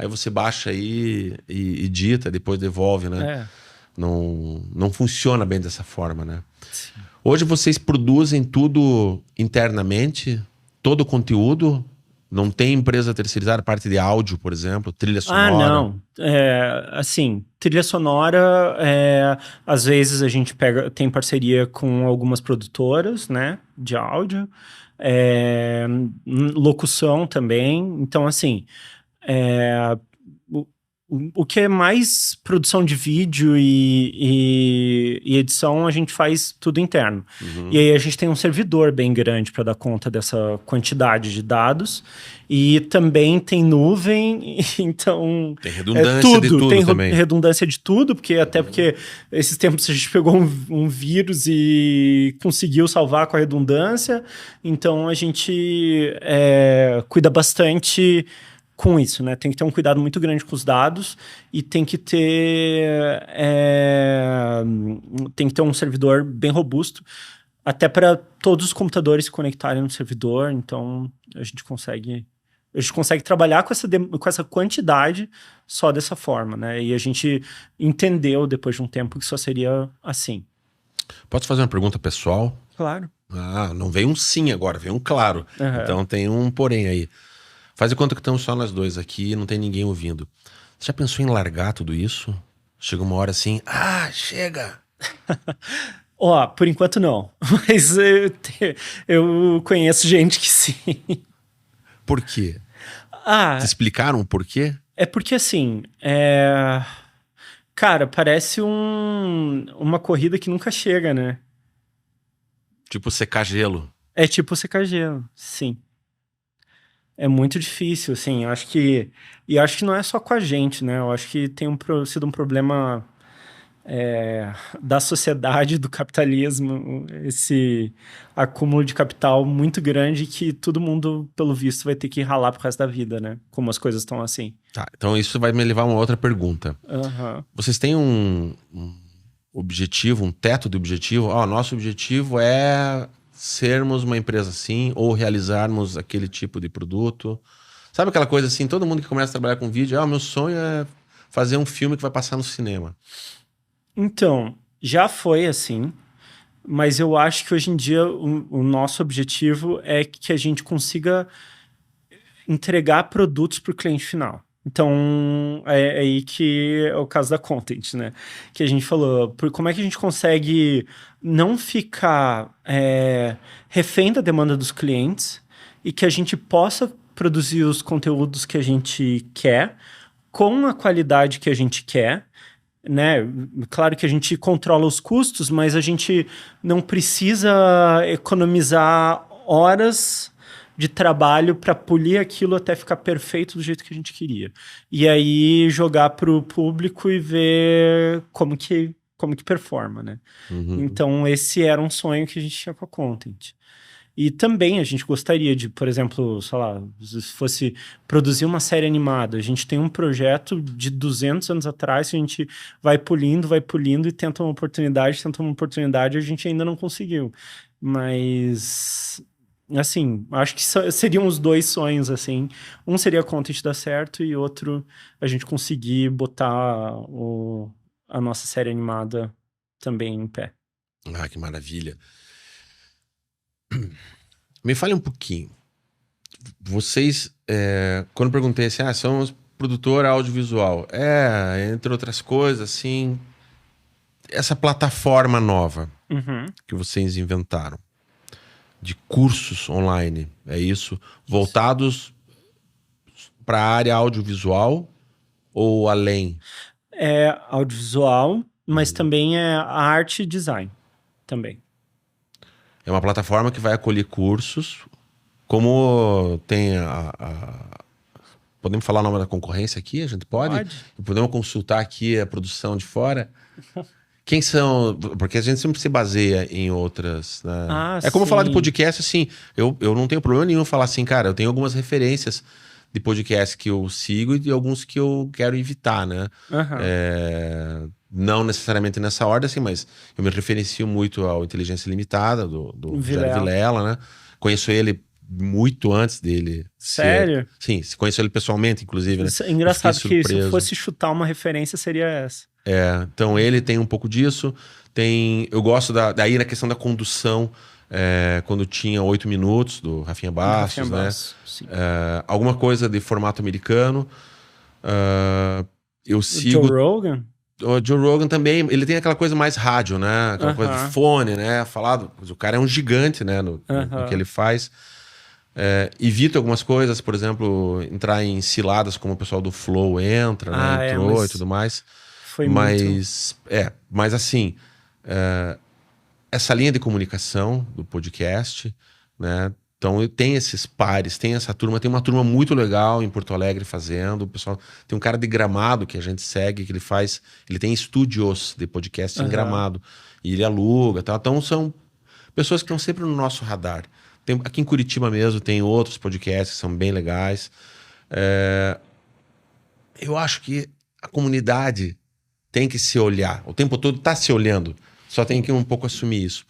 [SPEAKER 1] você baixa aí e edita, depois devolve, né? Não funciona bem dessa forma, né?
[SPEAKER 2] Sim.
[SPEAKER 1] Hoje vocês produzem tudo internamente? Todo o conteúdo? Não tem empresa terceirizada, parte de áudio, por exemplo, trilha sonora?
[SPEAKER 2] Não. Assim, trilha sonora, às vezes a gente tem parceria com algumas produtoras, né, de áudio, locução também. Então, assim, o que é mais produção de vídeo e edição, a gente faz tudo interno. E aí a gente tem um servidor bem grande para dar conta dessa quantidade de dados. E também tem nuvem, então...
[SPEAKER 1] Tem redundância de tudo
[SPEAKER 2] tem
[SPEAKER 1] também.
[SPEAKER 2] redundância de tudo, até porque esses tempos a gente pegou um vírus e conseguiu salvar com a redundância. Então a gente cuida bastante com isso, né? Tem que ter um cuidado muito grande com os dados e tem que ter um servidor bem robusto, até para todos os computadores se conectarem no servidor. Então a gente consegue trabalhar com essa quantidade só dessa forma, né? E a gente entendeu depois de um tempo que só seria assim.
[SPEAKER 1] Posso fazer uma pergunta pessoal?
[SPEAKER 2] Claro.
[SPEAKER 1] Não veio um sim agora, veio um claro. Então tem um porém aí. Faz de conta que estamos só nós dois aqui e não tem ninguém ouvindo. Você já pensou em largar tudo isso? Chega uma hora assim, chega!
[SPEAKER 2] Por enquanto não. Mas eu conheço gente que sim.
[SPEAKER 1] Por quê? Te explicaram por quê?
[SPEAKER 2] É porque assim, cara, parece uma corrida que nunca chega, né?
[SPEAKER 1] Tipo secar gelo.
[SPEAKER 2] É tipo secar gelo, sim. É muito difícil, assim, eu acho que não é só com a gente, né? Eu acho que tem sido um problema da sociedade, do capitalismo, esse acúmulo de capital muito grande que todo mundo, pelo visto, vai ter que ralar pro resto da vida, né? Como as coisas estão assim.
[SPEAKER 1] Tá, então isso vai me levar a uma outra pergunta. Vocês têm um objetivo, um teto de objetivo? Nosso objetivo é sermos uma empresa assim, ou realizarmos aquele tipo de produto. Sabe aquela coisa assim, todo mundo que começa a trabalhar com vídeo, meu sonho é fazer um filme que vai passar no cinema.
[SPEAKER 2] Então, já foi assim, mas eu acho que hoje em dia o nosso objetivo é que a gente consiga entregar produtos para o cliente final. Então, é aí que é o caso da Content, né? Que a gente falou, como é que a gente consegue não ficar refém da demanda dos clientes e que a gente possa produzir os conteúdos que a gente quer com a qualidade que a gente quer, né? Claro que a gente controla os custos, mas a gente não precisa economizar horas de trabalho para polir aquilo até ficar perfeito do jeito que a gente queria. E aí jogar para o público e ver como que performa, né? Então esse era um sonho que a gente tinha com a Content. E também a gente gostaria de, por exemplo, sei lá, se fosse produzir uma série animada, a gente tem um projeto de 200 anos atrás, que a gente vai pulindo e tenta uma oportunidade, a gente ainda não conseguiu. Mas, assim, acho que seriam os dois sonhos, assim. Um seria a Content dar certo e outro a gente conseguir botar a nossa série animada também em pé.
[SPEAKER 1] Ah, que maravilha. Me fale um pouquinho. Vocês, quando eu perguntei assim, somos produtora audiovisual. Entre outras coisas, assim, essa plataforma nova que vocês inventaram de cursos online, é isso? Voltados para a área audiovisual ou além?
[SPEAKER 2] É audiovisual, mas também é arte e design também.
[SPEAKER 1] É uma plataforma que vai acolher cursos, como tem Podemos falar o nome da concorrência aqui? A gente pode?
[SPEAKER 2] Pode.
[SPEAKER 1] Podemos consultar aqui a produção de fora? Quem são... Porque a gente sempre se baseia em outras, né? É como
[SPEAKER 2] sim.
[SPEAKER 1] falar de podcast, assim, eu não tenho problema nenhum falar assim, cara, eu tenho algumas referências de podcast que eu sigo e de alguns que eu quero evitar, né? Não necessariamente nessa ordem, assim, mas eu me referencio muito ao Inteligência Limitada, do Jair Vilela, né? Conheço ele muito antes dele.
[SPEAKER 2] Sério?
[SPEAKER 1] Sim, conheço ele pessoalmente, inclusive, né?
[SPEAKER 2] É engraçado que se eu fosse chutar uma referência, seria essa.
[SPEAKER 1] Então ele tem um pouco disso. Eu gosto daí na questão da condução, quando tinha 8 minutos, do Rafinha Bastos, né? Alguma coisa de formato americano. Eu sigo...
[SPEAKER 2] Joe Rogan?
[SPEAKER 1] O Joe Rogan também, ele tem aquela coisa mais rádio, né? Aquela coisa de fone, né? Falado, o cara é um gigante, né? No que ele faz. Evito algumas coisas, por exemplo, entrar em ciladas como o pessoal do Flow entra, né? Entrou e tudo mais. Mas assim, essa linha de comunicação do podcast, né? Então tem esses pares, tem essa turma, tem uma turma muito legal em Porto Alegre fazendo. O pessoal tem um cara de Gramado que a gente segue, que ele tem estúdios de podcast em Gramado e ele aluga, tal. Então são pessoas que estão sempre no nosso radar. Aqui em Curitiba mesmo tem outros podcasts que são bem legais. Eu acho que a comunidade tem que se olhar, o tempo todo está se olhando, só tem que um pouco assumir isso.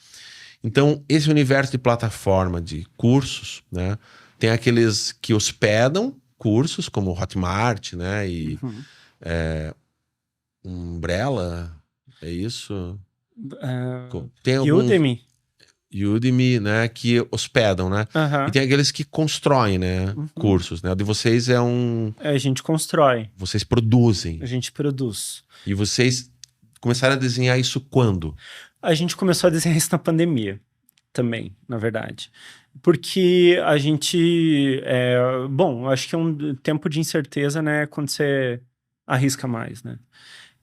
[SPEAKER 1] Então, esse universo de plataforma de cursos, né? Tem aqueles que hospedam cursos, como Hotmart, né? E Umbrella, é isso? Tem alguns... Udemy, né? Que hospedam, né? E tem aqueles que constroem, né? Cursos, né? O de vocês é um...
[SPEAKER 2] A gente constrói.
[SPEAKER 1] Vocês produzem.
[SPEAKER 2] A gente produz.
[SPEAKER 1] E vocês começaram a desenhar isso quando?
[SPEAKER 2] A gente começou a desenhar isso na pandemia também, na verdade. Porque a gente... bom, acho que é um tempo de incerteza, né? Quando você arrisca mais, né?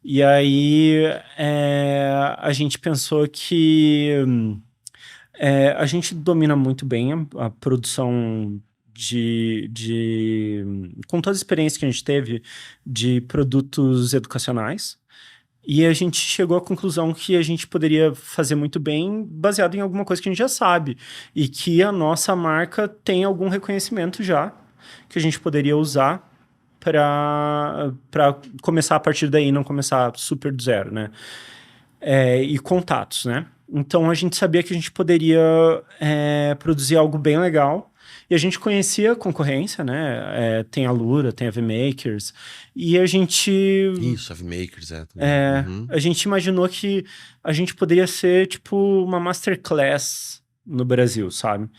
[SPEAKER 2] E aí a gente pensou que a gente domina muito bem a produção com toda a experiência que a gente teve de produtos educacionais. E a gente chegou à conclusão que a gente poderia fazer muito bem baseado em alguma coisa que a gente já sabe. E que a nossa marca tem algum reconhecimento já, que a gente poderia usar para começar a partir daí, não começar super do zero, né? E contatos, né? Então a gente sabia que a gente poderia produzir algo bem legal. E a gente conhecia a concorrência, né? Tem a Lura, tem a VMakers. E a gente...
[SPEAKER 1] Isso, a VMakers,
[SPEAKER 2] A gente imaginou que a gente poderia ser, tipo, uma masterclass no Brasil, sabe?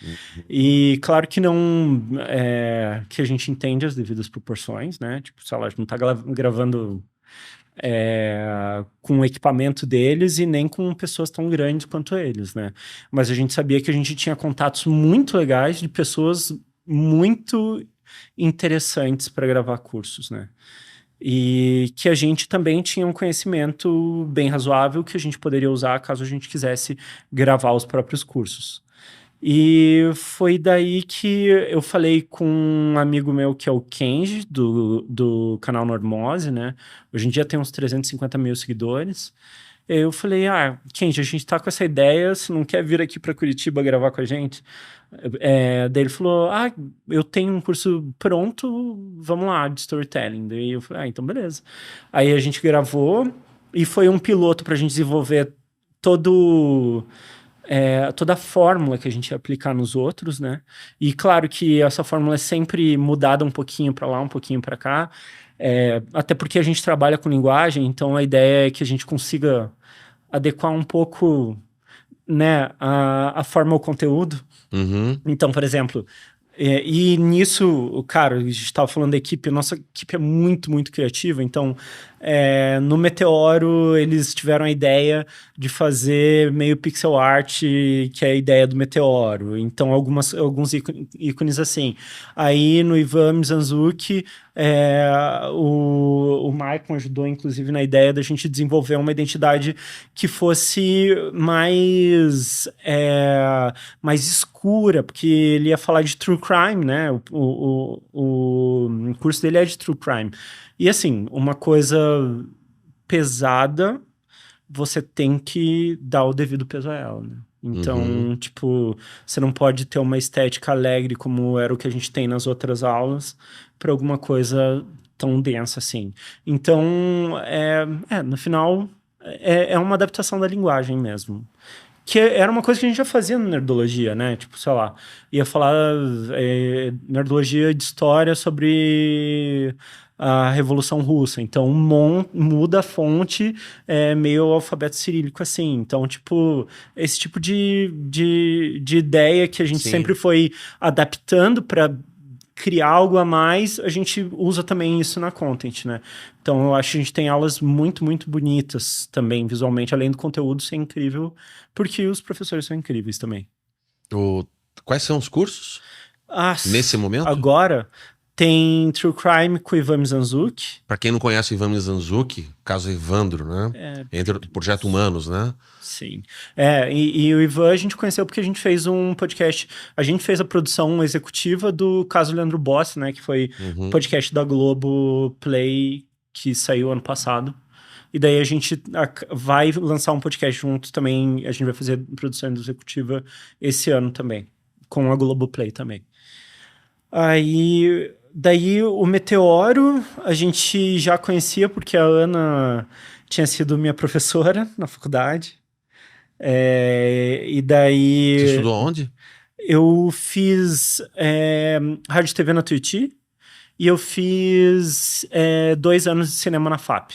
[SPEAKER 2] E claro que não... que a gente entende as devidas proporções, né? Tipo, sei lá, a gente não tá gravando... com o equipamento deles e nem com pessoas tão grandes quanto eles, né? Mas a gente sabia que a gente tinha contatos muito legais de pessoas muito interessantes para gravar cursos, né? E que a gente também tinha um conhecimento bem razoável que a gente poderia usar caso a gente quisesse gravar os próprios cursos. E foi daí que eu falei com um amigo meu que é o Kenji, do canal Normose, né? Hoje em dia tem uns 350 mil seguidores. Eu falei, Kenji, a gente tá com essa ideia, você não quer vir aqui para Curitiba gravar com a gente? Daí ele falou, eu tenho um curso pronto, vamos lá, de storytelling. Daí eu falei, então beleza. Aí a gente gravou e foi um piloto pra gente desenvolver toda a fórmula que a gente ia aplicar nos outros, né? E claro que essa fórmula é sempre mudada um pouquinho para lá, um pouquinho para cá, até porque a gente trabalha com linguagem, então a ideia é que a gente consiga adequar um pouco, né, a forma ao conteúdo.
[SPEAKER 1] Uhum.
[SPEAKER 2] Então, por exemplo, e nisso, cara, a gente estava falando da equipe, a nossa equipe é muito, muito criativa. Então, no Meteoro, eles tiveram a ideia de fazer meio pixel art, que é a ideia do Meteoro. Então, alguns ícones assim. Aí, no Ivan Mizanzuki, o Maicon ajudou, inclusive, na ideia da gente desenvolver uma identidade que fosse mais escura, porque ele ia falar de true crime, né? O curso dele é de true crime. E assim, uma coisa pesada, você tem que dar o devido peso a ela, né? Então, tipo, você não pode ter uma estética alegre como era o que a gente tem nas outras aulas para alguma coisa tão densa assim. Então, no final, é uma adaptação da linguagem mesmo. Que era uma coisa que a gente já fazia na Nerdologia, né? Tipo, sei lá, ia falar Nerdologia de história sobre a Revolução Russa. Então, muda a fonte, meio alfabeto cirílico, assim. Então, tipo, esse tipo de ideia que a gente
[SPEAKER 1] Sim.
[SPEAKER 2] sempre foi adaptando para criar algo a mais, a gente usa também isso na content, né? Então, eu acho que a gente tem aulas muito, muito bonitas também, visualmente, além do conteúdo ser incrível, porque os professores são incríveis também.
[SPEAKER 1] Quais são os cursos nesse momento?
[SPEAKER 2] Agora, tem True Crime com o Ivan Mizanzuki.
[SPEAKER 1] Para quem não conhece o Ivan Mizanzuki, caso Evandro, né? Entre o Projeto Humanos, né?
[SPEAKER 2] Sim. E o Ivan a gente conheceu porque a gente fez um podcast. A gente fez a produção executiva do caso Leandro Boss, né? Que foi o podcast da Globo Play que saiu ano passado. E daí a gente vai lançar um podcast junto também. A gente vai fazer produção executiva esse ano também. Com a Globoplay também. Daí o Meteoro a gente já conhecia porque a Ana tinha sido minha professora na faculdade. E daí...
[SPEAKER 1] Você estudou onde?
[SPEAKER 2] Eu fiz rádio e TV na Tuiuti e eu fiz 2 anos de cinema na FAP.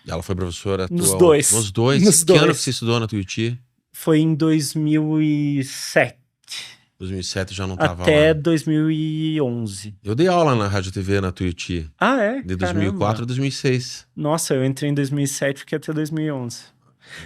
[SPEAKER 1] Ela foi professora
[SPEAKER 2] Nos
[SPEAKER 1] atual?
[SPEAKER 2] dois.
[SPEAKER 1] Nos dois?
[SPEAKER 2] Nos
[SPEAKER 1] Que
[SPEAKER 2] dois.
[SPEAKER 1] ano que você estudou na Tuiuti?
[SPEAKER 2] Foi em 2007.
[SPEAKER 1] 2007 já não estava
[SPEAKER 2] Até
[SPEAKER 1] lá.
[SPEAKER 2] 2011.
[SPEAKER 1] Eu dei aula na Rádio TV na Tuiuti.
[SPEAKER 2] De
[SPEAKER 1] 2004 a 2006.
[SPEAKER 2] Nossa, eu entrei em 2007 e fiquei até 2011.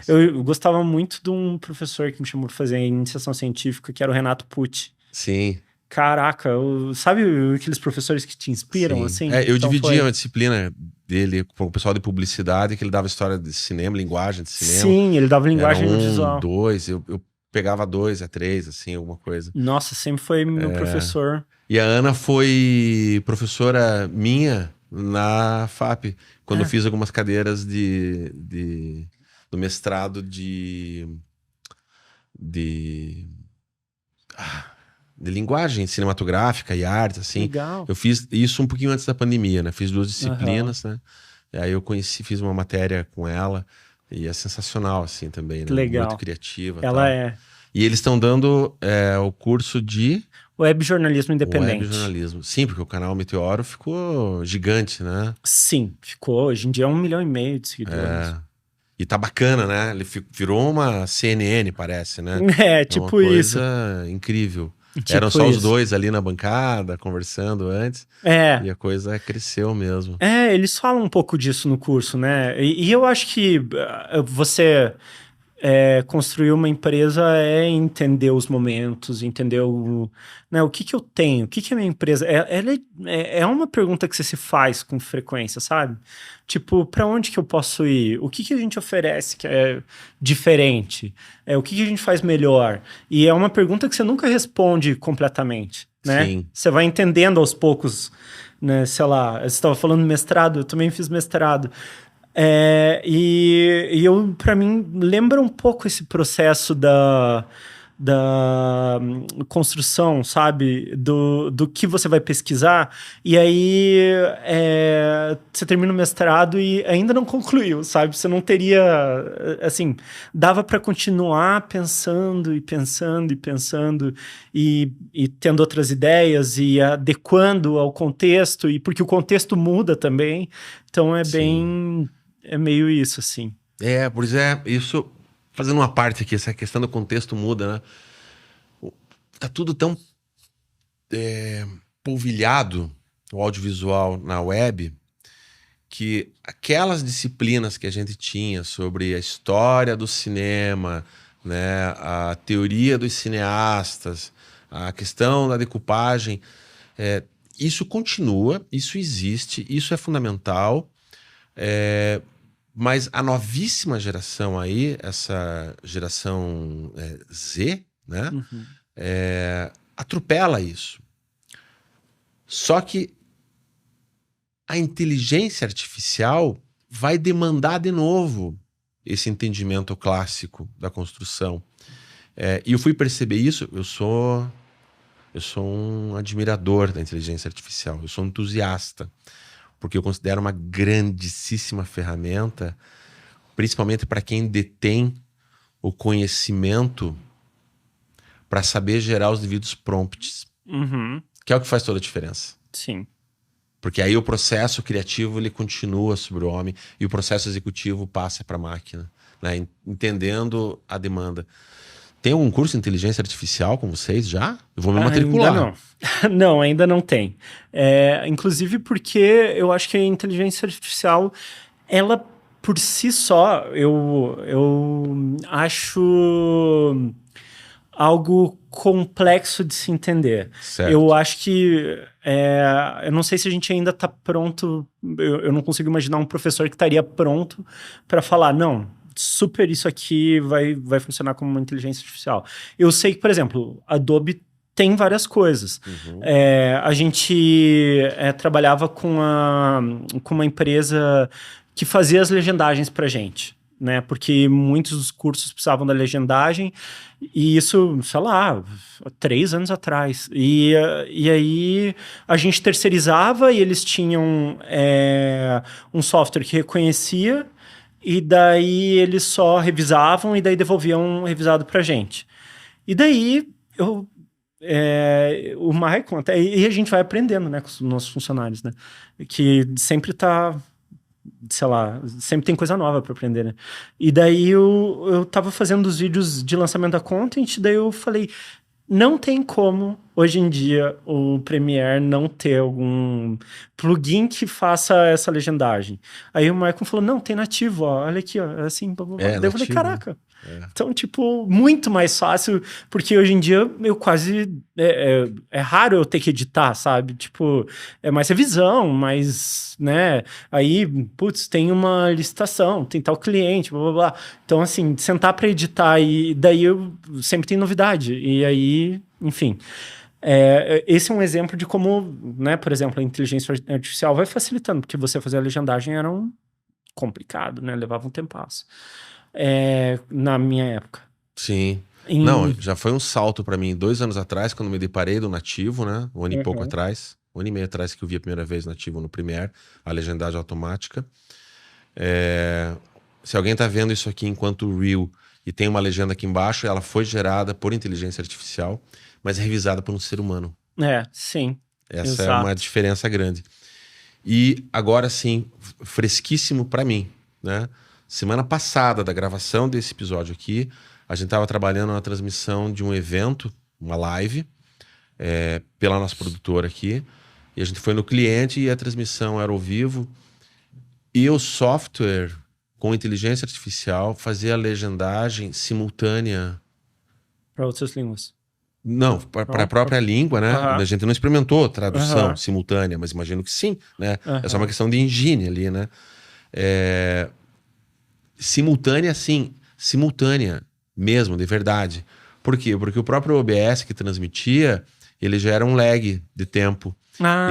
[SPEAKER 2] Eu gostava muito de um professor que me chamou para fazer iniciação científica, que era o Renato Pucci.
[SPEAKER 1] Sim.
[SPEAKER 2] Caraca, sabe aqueles professores que te inspiram,
[SPEAKER 1] Sim.
[SPEAKER 2] assim?
[SPEAKER 1] Eu dividia a disciplina dele com o pessoal de publicidade, que ele dava história de cinema, linguagem de cinema.
[SPEAKER 2] Sim, ele dava linguagem
[SPEAKER 1] Era
[SPEAKER 2] visual.
[SPEAKER 1] 2, eu pegava 2 a 3, assim, alguma coisa.
[SPEAKER 2] Nossa, sempre foi meu professor.
[SPEAKER 1] E a Ana foi professora minha na FAP, quando eu fiz algumas cadeiras do mestrado de linguagem cinematográfica e artes, assim.
[SPEAKER 2] Legal.
[SPEAKER 1] Eu fiz isso um pouquinho antes da pandemia, né? Fiz 2 disciplinas, né? E aí eu fiz uma matéria com ela e é sensacional, assim, também, né?
[SPEAKER 2] Legal.
[SPEAKER 1] Muito criativa.
[SPEAKER 2] Ela
[SPEAKER 1] tal.
[SPEAKER 2] é.
[SPEAKER 1] E eles estão dando o curso de...
[SPEAKER 2] Web jornalismo independente.
[SPEAKER 1] Web jornalismo. Sim, porque o canal Meteoro ficou gigante, né?
[SPEAKER 2] Sim, ficou. Hoje em dia é 1,5 milhão de seguidores.
[SPEAKER 1] E tá bacana, né? Ele virou uma CNN, parece, né?
[SPEAKER 2] Tipo
[SPEAKER 1] uma coisa
[SPEAKER 2] isso.
[SPEAKER 1] incrível.
[SPEAKER 2] Tipo
[SPEAKER 1] Eram só
[SPEAKER 2] isso.
[SPEAKER 1] os dois ali na bancada, conversando antes. E a coisa cresceu mesmo.
[SPEAKER 2] Eles falam um pouco disso no curso, né? E eu acho que você... construir uma empresa é entender os momentos, entender o que eu tenho, o que é minha empresa. É uma pergunta que você se faz com frequência, sabe? Tipo, para onde que eu posso ir? O que a gente oferece que é diferente? O que a gente faz melhor? E é uma pergunta que você nunca responde completamente, né?
[SPEAKER 1] Sim.
[SPEAKER 2] Você vai entendendo aos poucos, né? Sei lá, você estava falando mestrado, eu também fiz mestrado. Para mim, lembra um pouco esse processo da construção, sabe? Do que você vai pesquisar. E aí, você termina o mestrado e ainda não concluiu, sabe? Você não teria, assim, dava para continuar pensando e pensando e pensando e tendo outras ideias e adequando ao contexto, e porque o contexto muda também. Então,
[SPEAKER 1] Sim.
[SPEAKER 2] é meio isso, assim.
[SPEAKER 1] Pois é, isso, fazendo uma parte aqui, essa questão do contexto muda, né? Tá tudo tão polvilhado, o audiovisual na web, que aquelas disciplinas que a gente tinha sobre a história do cinema, né, a teoria dos cineastas, a questão da decupagem, isso continua, isso existe, isso é fundamental. Mas a novíssima geração aí, essa geração Z, né,
[SPEAKER 2] Uhum.
[SPEAKER 1] atropela isso. Só que a inteligência artificial vai demandar de novo esse entendimento clássico da construção. E eu fui perceber isso, eu sou um admirador da inteligência artificial, eu sou um entusiasta, porque eu considero uma grandíssima ferramenta, principalmente para quem detém o conhecimento para saber gerar os devidos prompts,
[SPEAKER 2] Uhum.
[SPEAKER 1] que é o que faz toda a diferença.
[SPEAKER 2] Sim.
[SPEAKER 1] Porque aí o processo criativo ele continua sobre o homem e o processo executivo passa para a máquina, né? Entendendo a demanda. Tem algum curso de inteligência artificial com vocês já? Eu vou me
[SPEAKER 2] Ainda
[SPEAKER 1] matricular.
[SPEAKER 2] não. Não, ainda não tem. Inclusive porque eu acho que a inteligência artificial, ela por si só, eu acho algo complexo de se entender. Eu
[SPEAKER 1] Certo.
[SPEAKER 2] acho que eu não sei se a gente ainda está pronto. Eu não consigo imaginar um professor que estaria pronto para falar, não, super isso aqui vai funcionar como uma inteligência artificial. Eu sei que, por exemplo, Adobe tem várias coisas.
[SPEAKER 1] Uhum.
[SPEAKER 2] A gente trabalhava com uma empresa que fazia as legendagens para gente, né? Porque muitos dos cursos precisavam da legendagem, e isso, sei lá, 3 anos atrás. E aí a gente terceirizava e eles tinham um software que reconhecia, e daí eles só revisavam e daí devolviam revisado pra gente. E daí o Maicon, e a gente vai aprendendo, né, com os nossos funcionários, né? Que sempre tá, sei lá, sempre tem coisa nova para aprender, né? E daí eu tava fazendo os vídeos de lançamento da content, daí eu falei, não tem como, hoje em dia, o Premiere não ter algum plugin que faça essa legendagem. Aí o Michael falou, não, tem nativo, ó, olha aqui, ó, assim, blá, blá, blá. Daí eu falei,
[SPEAKER 1] Nativo, né?
[SPEAKER 2] caraca. Então, tipo, muito mais fácil, porque hoje em dia eu quase. É raro eu ter que editar, sabe? Tipo, é mais revisão, mas, né? Aí, putz, tem uma licitação, tem tal cliente, blá blá blá. Então, assim, sentar para editar e daí eu sempre tem novidade. E aí, enfim. Esse é um exemplo de como, né, por exemplo, a inteligência artificial vai facilitando, porque você fazer a legendagem era complicado, né? Levava um tempasso. Na minha época.
[SPEAKER 1] Sim. Não, já foi um salto para mim 2 anos atrás, quando me deparei do nativo, né? 1 ano e pouco atrás. 1 ano e meio atrás que eu vi a primeira vez nativo no Premiere, a legendagem automática. Se alguém tá vendo isso aqui enquanto Reel e tem uma legenda aqui embaixo, ela foi gerada por inteligência artificial, mas é revisada por um ser humano.
[SPEAKER 2] Sim.
[SPEAKER 1] Essa é
[SPEAKER 2] Exato.
[SPEAKER 1] uma diferença grande. E agora sim, fresquíssimo para mim, né? Semana passada da gravação desse episódio aqui, a gente estava trabalhando na transmissão de um evento, uma live, pela nossa produtora aqui, e a gente foi no cliente e a transmissão era ao vivo, e o software com inteligência artificial, fazer a legendagem simultânea.
[SPEAKER 2] Para outras línguas.
[SPEAKER 1] Não, para a própria língua, né?
[SPEAKER 2] Aham.
[SPEAKER 1] A gente não experimentou tradução
[SPEAKER 2] Aham.
[SPEAKER 1] simultânea, mas imagino que sim, né? É só
[SPEAKER 2] Aham.
[SPEAKER 1] uma questão de engine ali, né? Simultânea, sim. Simultânea mesmo, de verdade. Por quê? Porque o próprio OBS que transmitia, ele gera um lag de tempo.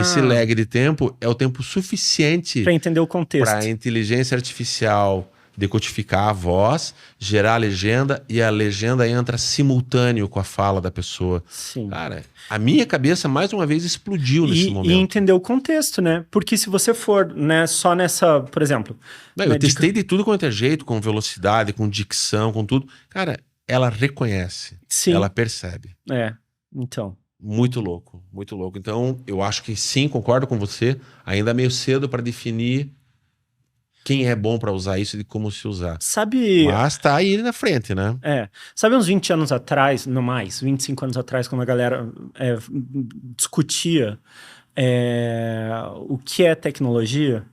[SPEAKER 1] Esse lag de tempo é o tempo suficiente
[SPEAKER 2] Para entender o contexto.
[SPEAKER 1] para a inteligência artificial decodificar a voz, gerar a legenda e a legenda entra simultâneo com a fala da pessoa.
[SPEAKER 2] Sim.
[SPEAKER 1] Cara, a minha cabeça mais uma vez explodiu nesse
[SPEAKER 2] E
[SPEAKER 1] momento.
[SPEAKER 2] entender o contexto, né? Porque se você for, né, só nessa, por exemplo...
[SPEAKER 1] Não,
[SPEAKER 2] né,
[SPEAKER 1] eu testei de tudo quanto é jeito, com velocidade, com dicção, com tudo. Cara, ela reconhece,
[SPEAKER 2] Sim.
[SPEAKER 1] ela percebe.
[SPEAKER 2] Então...
[SPEAKER 1] Muito louco, muito louco. Então, eu acho que sim, concordo com você. Ainda é meio cedo para definir quem é bom para usar isso e como se usar.
[SPEAKER 2] Sabe...
[SPEAKER 1] Mas tá aí na frente, né?
[SPEAKER 2] Sabe uns 20 anos atrás, não mais, 25 anos atrás, quando a galera discutia o que é tecnologia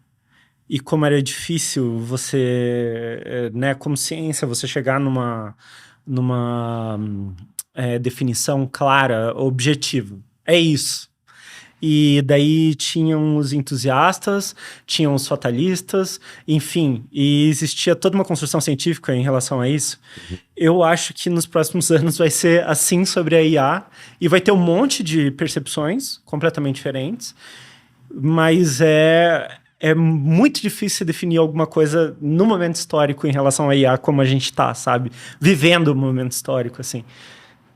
[SPEAKER 2] e como era difícil você, né, como ciência, você chegar numa definição clara, objetiva. É isso. E daí tinham os entusiastas, tinham os fatalistas, enfim, e existia toda uma construção científica em relação a isso. Eu acho que nos próximos anos vai ser assim sobre a IA, e vai ter um monte de percepções completamente diferentes, mas é muito difícil definir alguma coisa no momento histórico em relação à IA como a gente tá, sabe? Vivendo o momento histórico, assim.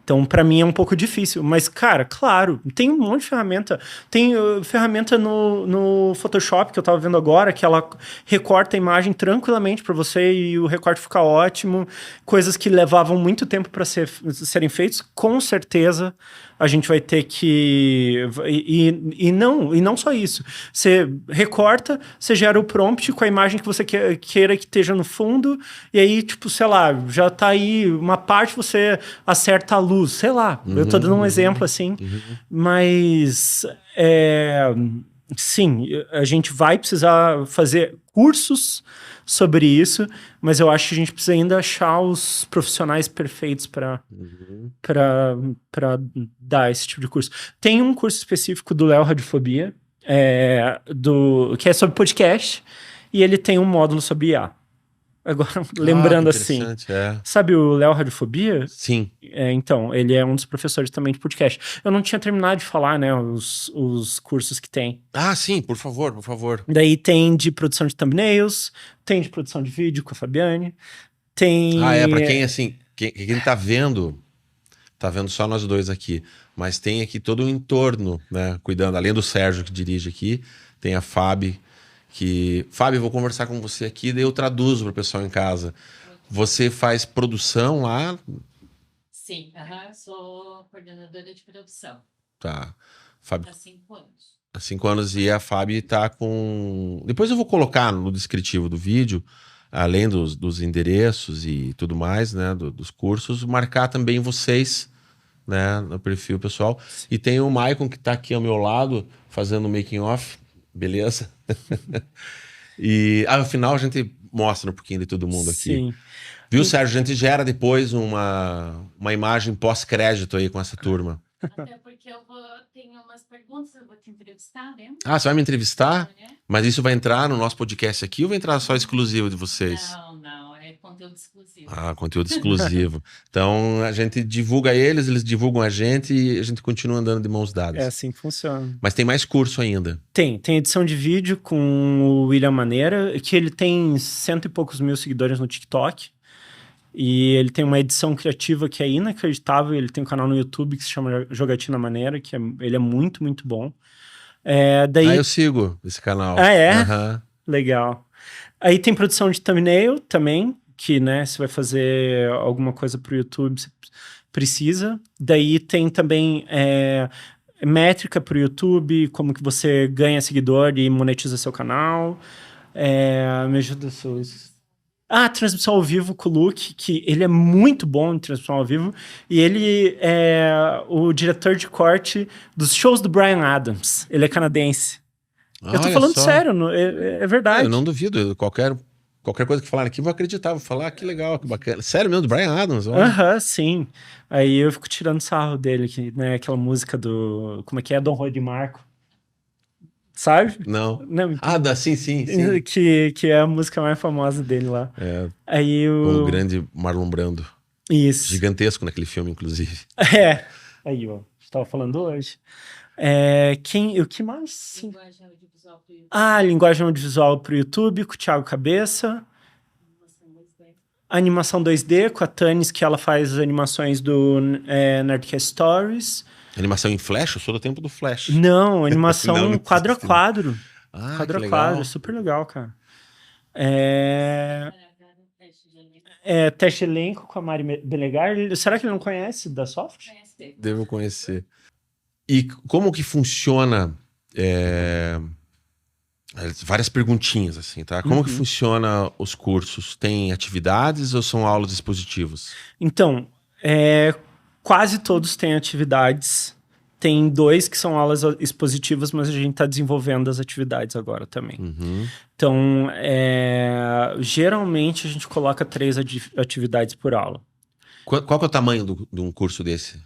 [SPEAKER 2] Então, para mim é um pouco difícil. Mas, cara, claro, tem um monte de ferramenta. Tem ferramenta no Photoshop que eu tava vendo agora, que ela recorta a imagem tranquilamente para você e o recorte fica ótimo. Coisas que levavam muito tempo para serem feitas. Com certeza a gente vai ter que... E não só isso. Você recorta, você gera o prompt com a imagem que você queira que esteja no fundo, e aí, tipo, sei lá, já tá aí uma parte, você acerta a luz, sei lá. Eu tô dando um exemplo assim, mas... sim, a gente vai precisar fazer cursos sobre isso, mas eu acho que a gente precisa ainda achar os profissionais perfeitos para dar esse tipo de curso. Tem um curso específico do Léo Radiofobia, que é sobre podcast, e ele tem um módulo sobre IA. Agora, lembrando assim, sabe o Léo Radiofobia?
[SPEAKER 1] Sim.
[SPEAKER 2] Então, ele é um dos professores também de podcast. Eu não tinha terminado de falar, né, os cursos que tem.
[SPEAKER 1] Ah, sim, por favor, por favor.
[SPEAKER 2] Daí tem de produção de thumbnails, tem de produção de vídeo com a Fabiane, tem...
[SPEAKER 1] Pra quem, assim, quem tá vendo só nós dois aqui, mas tem aqui todo o entorno, né, cuidando, além do Sérgio que dirige aqui, tem a Fábio, Fábio, eu vou conversar com você aqui, daí eu traduzo para o pessoal em casa. Você faz produção lá?
[SPEAKER 3] Sim, sou coordenadora de produção.
[SPEAKER 1] Tá. Fábio,
[SPEAKER 3] há 5 anos.
[SPEAKER 1] Há 5 anos, e a Fábio tá com... Depois eu vou colocar no descritivo do vídeo, além dos endereços e tudo mais, né, dos cursos, marcar também vocês, né, no perfil pessoal. E tem o Maicon que tá aqui ao meu lado, fazendo o making off. Beleza? E ao final a gente mostra um pouquinho de todo mundo aqui.
[SPEAKER 2] Sim.
[SPEAKER 1] Viu, Sérgio? A gente gera depois uma imagem pós-crédito aí com essa turma.
[SPEAKER 3] Até porque tenho umas perguntas, eu vou te entrevistar, né?
[SPEAKER 1] Ah, você vai me entrevistar? Mas isso vai entrar no nosso podcast aqui ou vai entrar só exclusivo de vocês?
[SPEAKER 3] Não, é conteúdo exclusivo.
[SPEAKER 1] Ah, conteúdo exclusivo. Então a gente divulga eles divulgam a gente e a gente continua andando de mãos dadas.
[SPEAKER 2] É assim que funciona.
[SPEAKER 1] Mas tem mais curso ainda?
[SPEAKER 2] Tem edição de vídeo com o William Maneira, que ele tem 100 e poucos mil seguidores no TikTok. E ele tem uma edição criativa que é inacreditável. Ele tem um canal no YouTube que se chama Jogatina Maneira, que ele é muito, muito bom.
[SPEAKER 1] Eu sigo esse canal.
[SPEAKER 2] Ah, é?
[SPEAKER 1] Uhum.
[SPEAKER 2] Legal. Aí tem produção de thumbnail também, que, né, você vai fazer alguma coisa pro YouTube, você precisa. Daí tem também métrica pro YouTube, como que você ganha seguidor e monetiza seu canal. Me ajuda, transmissão ao vivo com o Luke, que ele é muito bom em transmissão ao vivo, e ele é o diretor de corte dos shows do Bryan Adams. Ele é canadense. Eu tô falando sério, é verdade.
[SPEAKER 1] Eu não duvido, qualquer Qualquer coisa que falar aqui, eu vou acreditar, vou falar, que legal, que bacana. Sério mesmo, do Bryan Adams, olha.
[SPEAKER 2] Aham, sim. Aí eu fico tirando sarro dele, que, né, aquela música do... Como é que é? Dom Juan de Marco. Sabe?
[SPEAKER 1] Não.
[SPEAKER 2] Não,
[SPEAKER 1] Sim.
[SPEAKER 2] que é a música mais famosa dele lá.
[SPEAKER 1] É,
[SPEAKER 2] Aí
[SPEAKER 1] o
[SPEAKER 2] o...
[SPEAKER 1] grande Marlon Brando.
[SPEAKER 2] Isso.
[SPEAKER 1] Gigantesco naquele filme, inclusive.
[SPEAKER 2] É. Aí, ó. A gente tava falando hoje. O que mais?
[SPEAKER 3] Linguagem audiovisual pro YouTube.
[SPEAKER 2] Linguagem audiovisual pro YouTube, com o Thiago Cabeça. Animação 2D, com a Tanis, que ela faz as animações do Nerdcast Stories.
[SPEAKER 1] Animação em Flash? Eu sou do tempo do Flash.
[SPEAKER 2] Não, animação
[SPEAKER 1] Não
[SPEAKER 2] quadro a
[SPEAKER 1] existe.
[SPEAKER 2] quadro.
[SPEAKER 1] Ah,
[SPEAKER 2] Quadro
[SPEAKER 1] que
[SPEAKER 2] a
[SPEAKER 1] legal.
[SPEAKER 2] quadro, super legal, cara.
[SPEAKER 3] Teste de elenco.
[SPEAKER 2] Teste elenco com a Mari Belegar. Será que ele não conhece da Soft?
[SPEAKER 3] Conhece?
[SPEAKER 1] Devo conhecer. E como que funciona... várias perguntinhas, assim, tá? Como que funciona os cursos? Tem atividades ou são aulas expositivas?
[SPEAKER 2] Então, quase todos têm atividades. Tem 2 que são aulas expositivas, mas a gente está desenvolvendo as atividades agora também.
[SPEAKER 1] Uhum.
[SPEAKER 2] Então, geralmente a gente coloca 3 atividades por aula.
[SPEAKER 1] Qual que é o tamanho de um curso desse?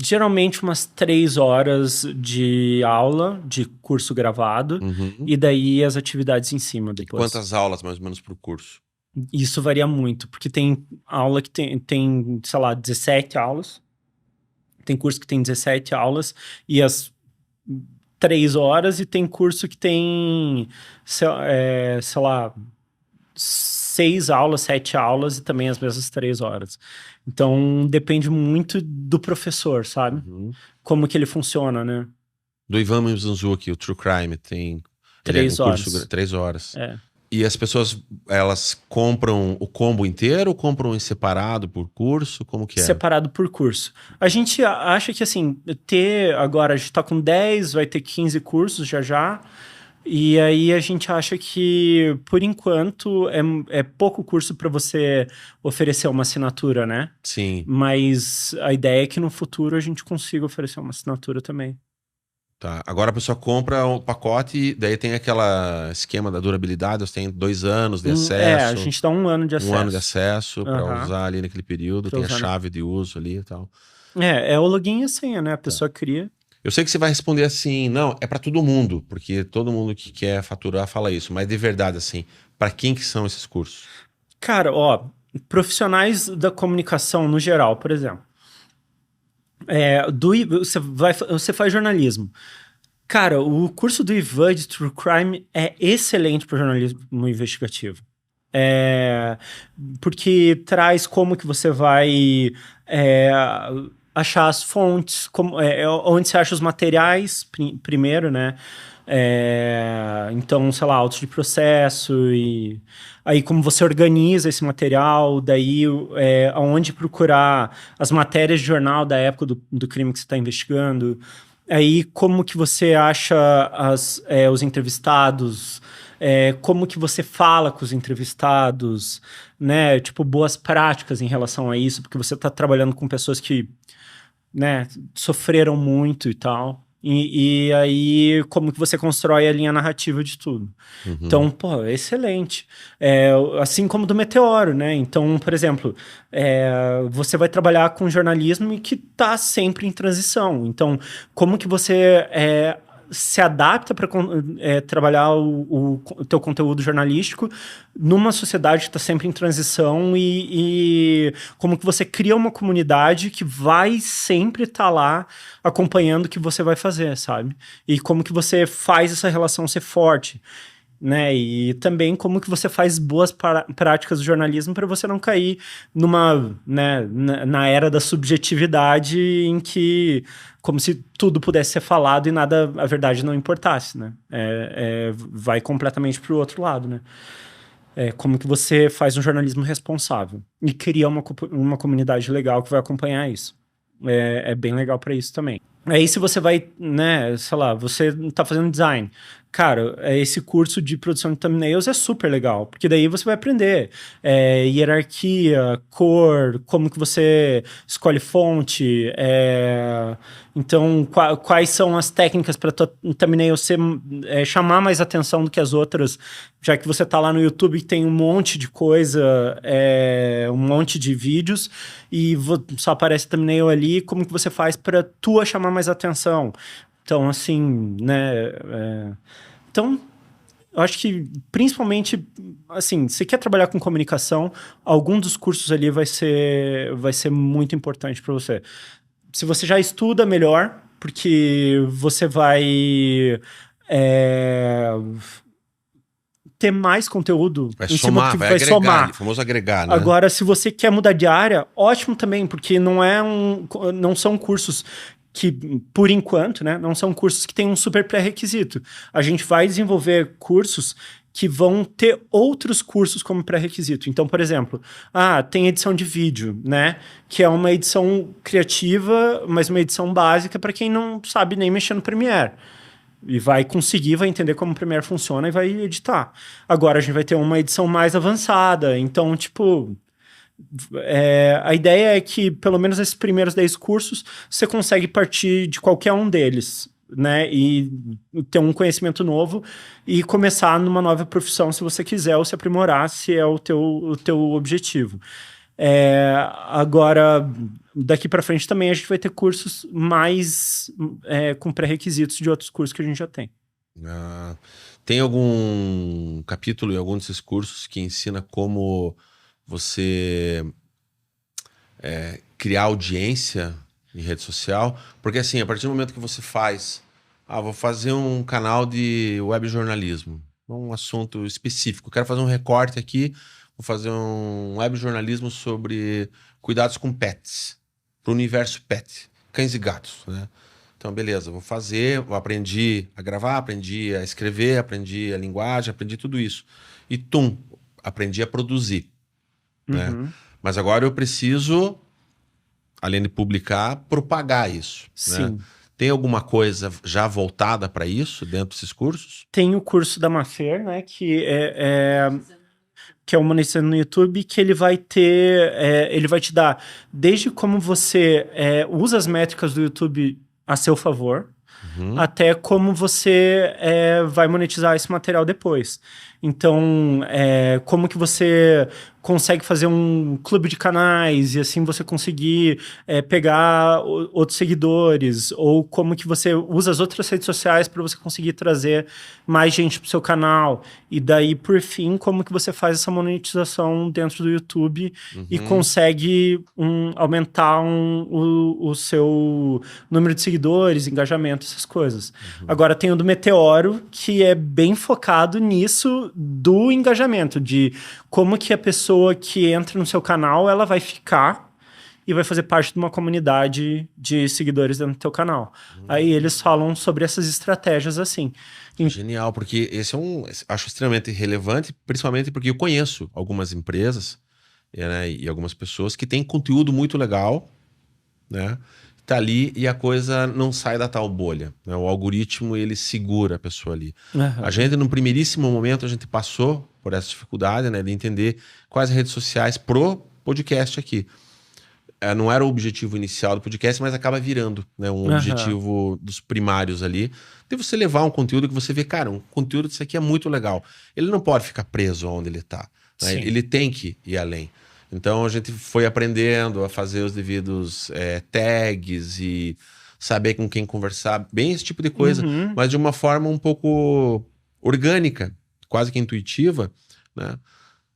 [SPEAKER 2] Geralmente umas 3 horas de aula, de curso gravado,
[SPEAKER 1] Uhum.
[SPEAKER 2] e daí as atividades em cima depois.
[SPEAKER 1] Quantas aulas, mais ou menos, pro curso?
[SPEAKER 2] Isso varia muito, porque tem aula que tem, sei lá, 17 aulas. Tem curso que tem 17 aulas e as 3 horas, e tem curso que tem, sei lá, 6 aulas, 7 aulas e também as mesmas 3 horas. Então, depende muito do professor, sabe?
[SPEAKER 1] Uhum.
[SPEAKER 2] Como que ele funciona, né?
[SPEAKER 1] Do Ivan Mizanzuki, o True Crime, tem...
[SPEAKER 2] 3 horas.
[SPEAKER 1] 3 horas. E as pessoas, elas compram o combo inteiro ou compram em separado por curso? Como que é?
[SPEAKER 2] Separado por curso. A gente acha que, assim, agora a gente tá com 10, vai ter 15 cursos já. E aí a gente acha que, por enquanto, é pouco curso para você oferecer uma assinatura, né?
[SPEAKER 1] Sim.
[SPEAKER 2] Mas a ideia é que no futuro a gente consiga oferecer uma assinatura também.
[SPEAKER 1] Tá. Agora a pessoa compra o pacote, daí tem aquele esquema da durabilidade, você tem 2 anos de acesso.
[SPEAKER 2] A gente dá 1 ano de acesso.
[SPEAKER 1] 1 ano de acesso para
[SPEAKER 2] Aham.
[SPEAKER 1] usar ali naquele período,
[SPEAKER 2] Pra
[SPEAKER 1] tem a
[SPEAKER 2] usar, né?
[SPEAKER 1] chave de uso ali e tal.
[SPEAKER 2] É o login e a senha, né? A pessoa cria.
[SPEAKER 1] Eu sei que você vai responder assim, não, é para todo mundo, porque todo mundo que quer faturar fala isso, mas de verdade, assim, para quem que são esses cursos?
[SPEAKER 2] Cara, ó, profissionais da comunicação no geral, por exemplo. Você faz jornalismo. Cara, o curso do Ivan de True Crime é excelente para jornalismo investigativo. Porque traz como que você vai achar as fontes, onde você acha os materiais primeiro, né? Então, sei lá, autos de processo, e aí como você organiza esse material, daí aonde procurar as matérias de jornal da época do crime que você está investigando, aí como que você acha os entrevistados, como que você fala com os entrevistados, né? Tipo, boas práticas em relação a isso, porque você está trabalhando com pessoas que, né, sofreram muito e tal. E aí, como que você constrói a linha narrativa de tudo.
[SPEAKER 1] Uhum.
[SPEAKER 2] Então, pô, é excelente. Assim como do Meteoro, né? Então, por exemplo, você vai trabalhar com jornalismo que está sempre em transição. Então, como que você se adapta para trabalhar o teu conteúdo jornalístico numa sociedade que está sempre em transição, e como que você cria uma comunidade que vai sempre estar lá acompanhando o que você vai fazer, sabe? E como que você faz essa relação ser forte, né? E também como que você faz boas práticas do jornalismo para você não cair numa, né, na era da subjetividade, em que como se tudo pudesse ser falado e nada, a verdade, não importasse, né? Vai completamente para o outro lado, né? Como que você faz um jornalismo responsável e cria uma comunidade legal que vai acompanhar isso. É bem legal para isso também. Aí se você vai, né, sei lá, você tá fazendo design, Cara, esse curso de produção de thumbnails é super legal, porque daí você vai aprender hierarquia, cor, como que você escolhe fonte, então quais são as técnicas para tua thumbnail chamar mais atenção do que as outras, já que você tá lá no YouTube e tem um monte de coisa, um monte de vídeos e só aparece thumbnail ali, como que você faz para tua chamar mais atenção? Então, assim, né? Então, eu acho que, principalmente, assim, se quer trabalhar com comunicação, algum dos cursos ali vai ser muito importante para você. Se você já estuda, melhor, porque você vai ter mais conteúdo
[SPEAKER 1] Vai
[SPEAKER 2] em cima
[SPEAKER 1] somar,
[SPEAKER 2] do que
[SPEAKER 1] vai
[SPEAKER 2] vai
[SPEAKER 1] agregar,
[SPEAKER 2] somar.
[SPEAKER 1] o famoso agregar, né?
[SPEAKER 2] Agora, se você quer mudar de área, ótimo também, porque não são cursos que, por enquanto, né, não são cursos que têm um super pré-requisito. A gente vai desenvolver cursos que vão ter outros cursos como pré-requisito. Então, por exemplo, tem edição de vídeo, né, que é uma edição criativa, mas uma edição básica para quem não sabe nem mexer no Premiere. E vai entender como o Premiere funciona e vai editar. Agora a gente vai ter uma edição mais avançada. Então, tipo, a ideia é que, pelo menos nesses primeiros 10 cursos, você consegue partir de qualquer um deles, né? E ter um conhecimento novo e começar numa nova profissão, se você quiser, ou se aprimorar, se é o teu objetivo. Agora, daqui para frente também a gente vai ter cursos mais com pré-requisitos de outros cursos que a gente já tem.
[SPEAKER 1] Tem algum capítulo em algum desses cursos que ensina como você criar audiência em rede social? Porque assim, a partir do momento que você faz, vou fazer um canal de web jornalismo, um assunto específico, quero fazer um recorte aqui, vou fazer um web jornalismo sobre cuidados com pets, para o universo pet, cães e gatos, né? Então, beleza, aprendi a gravar, aprendi a escrever, aprendi a linguagem, aprendi tudo isso. E aprendi a produzir. Né? Mas agora eu preciso, além de publicar, propagar isso.
[SPEAKER 2] Sim.
[SPEAKER 1] Né? Tem alguma coisa já voltada para isso dentro desses cursos?
[SPEAKER 2] Tem o curso da Mafer, né, que é o Monetizando no YouTube, que ele vai te dar desde como você usa as métricas do YouTube a seu favor, até como você vai monetizar esse material depois. Então, como que você consegue fazer um clube de canais e assim você conseguir pegar outros seguidores, ou como que você usa as outras redes sociais para você conseguir trazer mais gente para o seu canal. E daí, por fim, como que você faz essa monetização dentro do YouTube e consegue aumentar o seu número de seguidores, engajamento, essas coisas. Agora, tem o do Meteoro, que é bem focado nisso do engajamento, de como que a pessoa que entra no seu canal, ela vai ficar e vai fazer parte de uma comunidade de seguidores dentro do teu canal. Aí eles falam sobre essas estratégias assim.
[SPEAKER 1] Genial, porque esse acho extremamente relevante, principalmente porque eu conheço algumas empresas, né, e algumas pessoas que têm conteúdo muito legal, né? Tá ali e a coisa não sai da tal bolha, né? O algoritmo, ele segura a pessoa ali. A gente, no primeiríssimo momento, a gente passou por essa dificuldade, né, de entender quais redes sociais pro podcast aqui. Não era o objetivo inicial do podcast, mas acaba virando, né, um objetivo dos primários ali, de você levar um conteúdo que você vê, cara, um conteúdo disso aqui é muito legal. Ele não pode ficar preso onde ele tá, né? Ele tem que ir além. Então a gente foi aprendendo a fazer os devidos tags e saber com quem conversar, bem esse tipo de coisa, mas de uma forma um pouco orgânica, quase que intuitiva, né?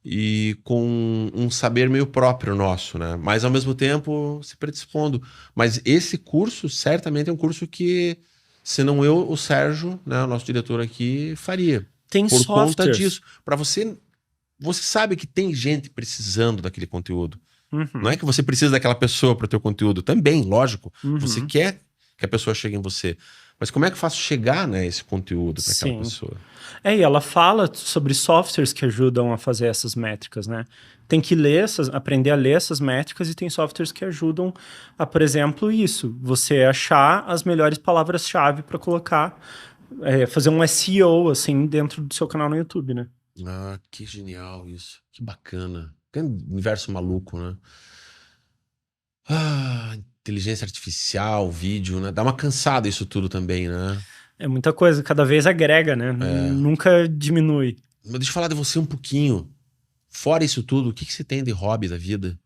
[SPEAKER 1] E com um saber meio próprio nosso, né? Mas ao mesmo tempo se predispondo. Mas esse curso certamente é um curso que, se não eu, o Sérgio, né, o nosso diretor aqui, faria.
[SPEAKER 2] Tem
[SPEAKER 1] por
[SPEAKER 2] softwares.
[SPEAKER 1] Conta disso. Para você sabe que tem gente precisando daquele conteúdo. Não é que você precisa daquela pessoa para o teu conteúdo. Também, lógico. Você quer que a pessoa chegue em você. Mas como é que eu faço chegar, né, esse conteúdo para aquela pessoa?
[SPEAKER 2] E ela fala sobre softwares que ajudam a fazer essas métricas, né? Tem que aprender a ler essas métricas, e tem softwares que ajudam a, por exemplo, você achar as melhores palavras-chave para colocar fazer um SEO, assim, dentro do seu canal no YouTube, né?
[SPEAKER 1] Ah, que genial isso. Que bacana. Que universo maluco, né? Ah, inteligência artificial, vídeo, né? Dá uma cansada isso tudo também, né?
[SPEAKER 2] É muita coisa, cada vez agrega, né? Nunca diminui.
[SPEAKER 1] Mas deixa eu falar de você um pouquinho. Fora isso tudo, o que você tem de hobby da vida?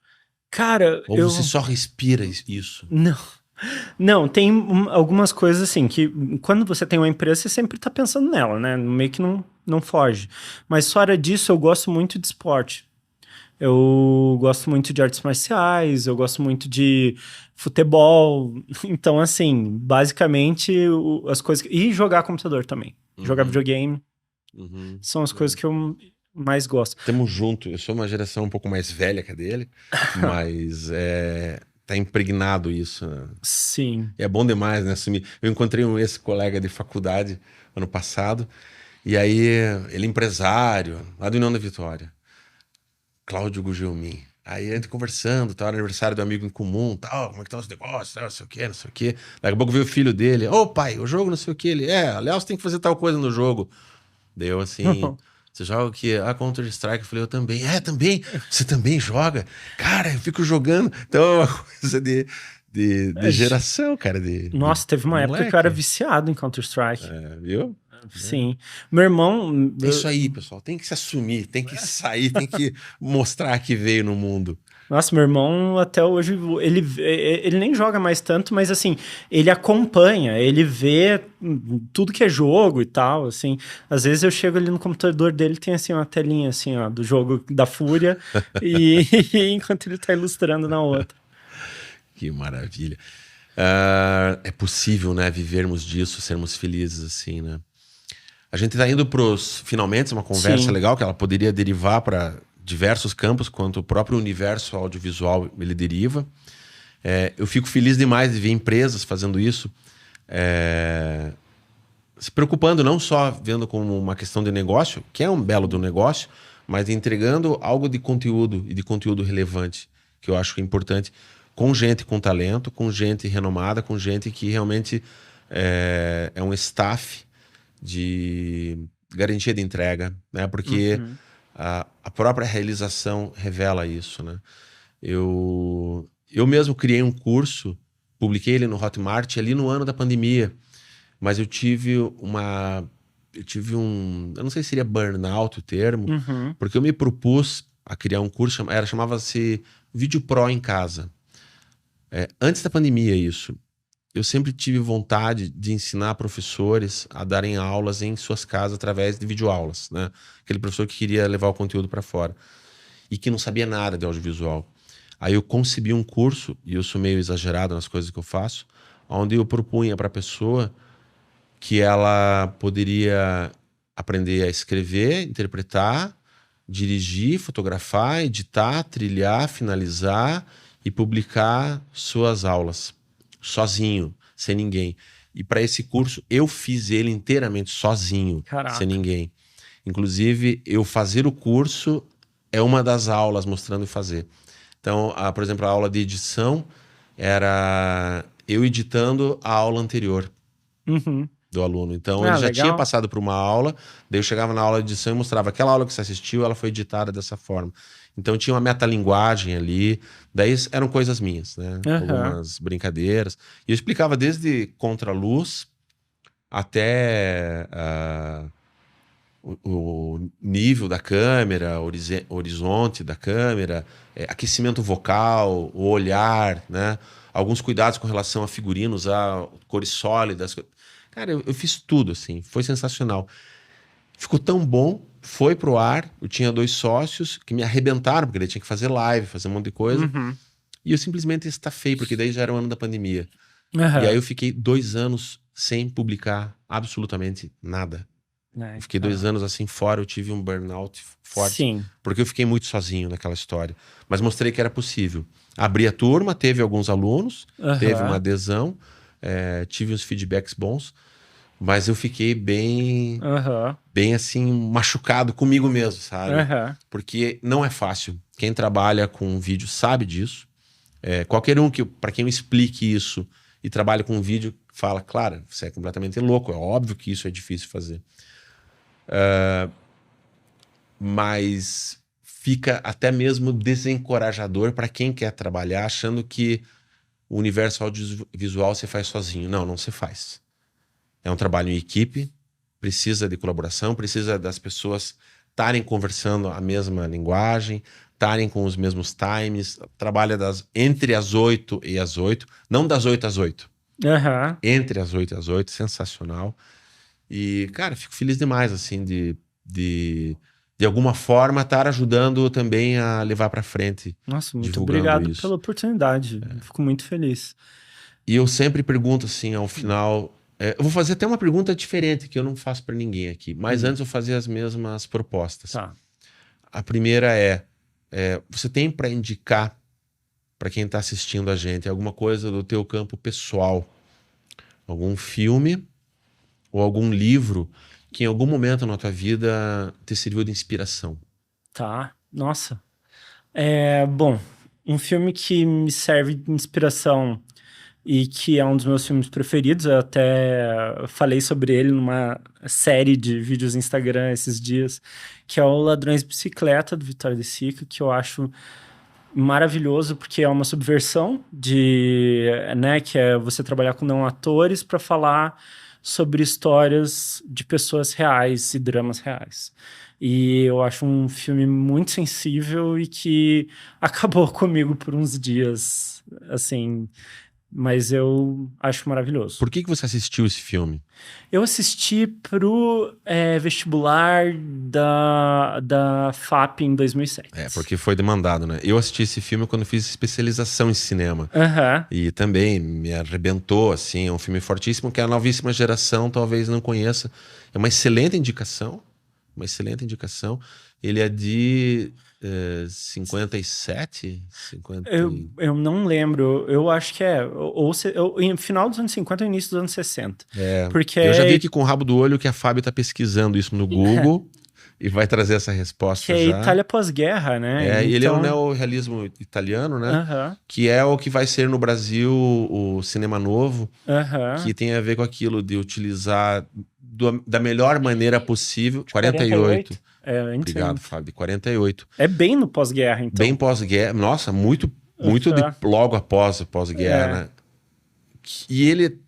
[SPEAKER 2] Cara,
[SPEAKER 1] Ou você só respira isso?
[SPEAKER 2] Não. Não, tem algumas coisas assim, que quando você tem uma empresa, você sempre tá pensando nela, né? Meio que não foge. Mas fora disso, eu gosto muito de esporte. Eu gosto muito de artes marciais, eu gosto muito de futebol. Então, assim, basicamente, as coisas... E jogar computador também. Jogar videogame. São as coisas que eu mais gosto.
[SPEAKER 1] Tamo junto. Eu sou uma geração um pouco mais velha que a dele, mas tá impregnado isso, né?
[SPEAKER 2] Sim.
[SPEAKER 1] E é bom demais, né? Eu encontrei um ex-colega de faculdade ano passado, e aí ele é empresário, lá do União da Vitória, Cláudio Gugelmin. Aí a gente conversando, tal, aniversário do amigo em comum, tal, como é que estão os negócios, tal, não sei o quê, não sei o quê. Daqui a pouco veio o filho dele, ô pai, o jogo não sei o quê. Ele, aliás, tem que fazer tal coisa no jogo. Deu assim... Você joga o quê? Counter-Strike. Eu falei, eu também. Também? Você também joga? Cara, eu fico jogando. Então é uma coisa de geração, cara.
[SPEAKER 2] Nossa, teve uma época que eu era viciado em Counter-Strike.
[SPEAKER 1] Viu?
[SPEAKER 2] Sim. Meu irmão...
[SPEAKER 1] É isso aí, pessoal. Tem que se assumir, tem que sair, tem que mostrar que veio no mundo.
[SPEAKER 2] Nossa, meu irmão até hoje, ele nem joga mais tanto, mas assim, ele acompanha, ele vê tudo que é jogo e tal, assim. Às vezes eu chego ali no computador dele, tem assim uma telinha assim, ó, do jogo da Fúria, e enquanto ele tá ilustrando na outra.
[SPEAKER 1] Que maravilha. É possível, né, vivermos disso, sermos felizes assim, né? A gente tá indo pros, finalmente, uma conversa legal, que ela poderia derivar para diversos campos, quanto o próprio universo audiovisual ele deriva. Eu fico feliz demais de ver empresas fazendo isso, se preocupando não só vendo como uma questão de negócio, que é um belo do negócio, mas entregando algo de conteúdo e de conteúdo relevante, que eu acho que é importante, com gente com talento, com gente renomada, com gente que realmente é um staff de garantia de entrega, né? Porque a própria realização revela isso, né? Eu mesmo criei um curso, publiquei ele no Hotmart ali no ano da pandemia, mas eu tive eu não sei se seria burnout o termo, porque eu me propus a criar um curso, chamava-se Vídeo Pro em Casa. Antes da pandemia isso. Eu sempre tive vontade de ensinar professores a darem aulas em suas casas através de videoaulas, né? Aquele professor que queria levar o conteúdo para fora e que não sabia nada de audiovisual. Aí eu concebi um curso, e eu sou meio exagerado nas coisas que eu faço, onde eu propunha para a pessoa que ela poderia aprender a escrever, interpretar, dirigir, fotografar, editar, trilhar, finalizar e publicar suas aulas. Sozinho, sem ninguém. E para esse curso, eu fiz ele inteiramente sozinho, sem ninguém. Inclusive, eu fazer o curso é uma das aulas mostrando fazer. Então, por exemplo, a aula de edição era eu editando a aula anterior do aluno. Então, ele já tinha passado por uma aula, daí eu chegava na aula de edição e mostrava aquela aula que você assistiu, ela foi editada dessa forma. Então tinha uma metalinguagem ali, daí eram coisas minhas, né? Algumas brincadeiras. E eu explicava desde contraluz até o nível da câmera, horizonte da câmera, aquecimento vocal, o olhar, né? Alguns cuidados com relação a figurinos, a cores sólidas. Cara, eu fiz tudo, assim, foi sensacional. Ficou tão bom, foi pro ar, eu tinha 2 sócios que me arrebentaram, porque daí tinha que fazer live, fazer um monte de coisa. E eu simplesmente estafei, porque daí já era o ano da pandemia. E aí eu fiquei 2 anos sem publicar absolutamente nada. Eu fiquei 2 anos assim fora, eu tive um burnout forte. Porque eu fiquei muito sozinho naquela história. Mas mostrei que era possível. Abri a turma, teve alguns alunos, teve uma adesão, tive uns feedbacks bons. Mas eu fiquei bem assim, machucado comigo mesmo, sabe? Porque não é fácil. Quem trabalha com vídeo sabe disso. Qualquer um para quem eu explique isso e trabalha com vídeo, fala, claro, você é completamente louco, é óbvio que isso é difícil fazer. Mas fica até mesmo desencorajador para quem quer trabalhar, achando que o universo audiovisual você faz sozinho. Não, não se faz. É um trabalho em equipe, precisa de colaboração, precisa das pessoas estarem conversando a mesma linguagem, estarem com os mesmos times, trabalha entre as 8 e as 8, não das 8 às 8.
[SPEAKER 2] Aham.
[SPEAKER 1] Entre as 8 e as 8, sensacional. E, cara, fico feliz demais, assim, de alguma forma estar ajudando também a levar para frente.
[SPEAKER 2] Nossa, muito
[SPEAKER 1] Divulgando
[SPEAKER 2] obrigado
[SPEAKER 1] isso.
[SPEAKER 2] pela oportunidade. Fico muito feliz.
[SPEAKER 1] E eu sempre pergunto, assim, ao final... eu vou fazer até uma pergunta diferente, que eu não faço para ninguém aqui. Mas antes eu fazia as mesmas propostas.
[SPEAKER 2] Tá.
[SPEAKER 1] A primeira você tem para indicar para quem está assistindo a gente alguma coisa do teu campo pessoal? Algum filme ou algum livro que em algum momento na tua vida te serviu de inspiração?
[SPEAKER 2] Tá. Nossa. Bom, um filme que me serve de inspiração e que é um dos meus filmes preferidos, eu até falei sobre ele numa série de vídeos no Instagram esses dias, que é o Ladrões de Bicicleta, do Vitório de Sica, que eu acho maravilhoso, porque é uma subversão que é você trabalhar com não atores para falar sobre histórias de pessoas reais e dramas reais. E eu acho um filme muito sensível e que acabou comigo por uns dias, assim, mas eu acho maravilhoso.
[SPEAKER 1] Por que você assistiu esse filme?
[SPEAKER 2] Eu assisti pro vestibular da FAP em 2007.
[SPEAKER 1] Porque foi demandado, né? Eu assisti esse filme quando fiz especialização em cinema.
[SPEAKER 2] Aham.
[SPEAKER 1] E também me arrebentou, assim. É um filme fortíssimo que a novíssima geração talvez não conheça. É uma excelente indicação. Uma excelente indicação. Ele é de 57? 50...
[SPEAKER 2] Eu não lembro. Eu acho que em final dos anos 50 ou início dos anos 60. Porque
[SPEAKER 1] eu já vi aqui com o rabo do olho que a Fábio tá pesquisando isso no Google e vai trazer essa resposta
[SPEAKER 2] que é
[SPEAKER 1] já.
[SPEAKER 2] Itália pós-guerra, né?
[SPEAKER 1] E ele é o neorrealismo italiano, né?
[SPEAKER 2] Aham.
[SPEAKER 1] Que é o que vai ser no Brasil o cinema novo,
[SPEAKER 2] Aham.
[SPEAKER 1] que tem a ver com aquilo de utilizar da melhor maneira possível. 48. Obrigado, Fábio. 48.
[SPEAKER 2] É bem no pós-guerra, então.
[SPEAKER 1] Bem pós-guerra. Nossa, muito logo após a pós-guerra, né? E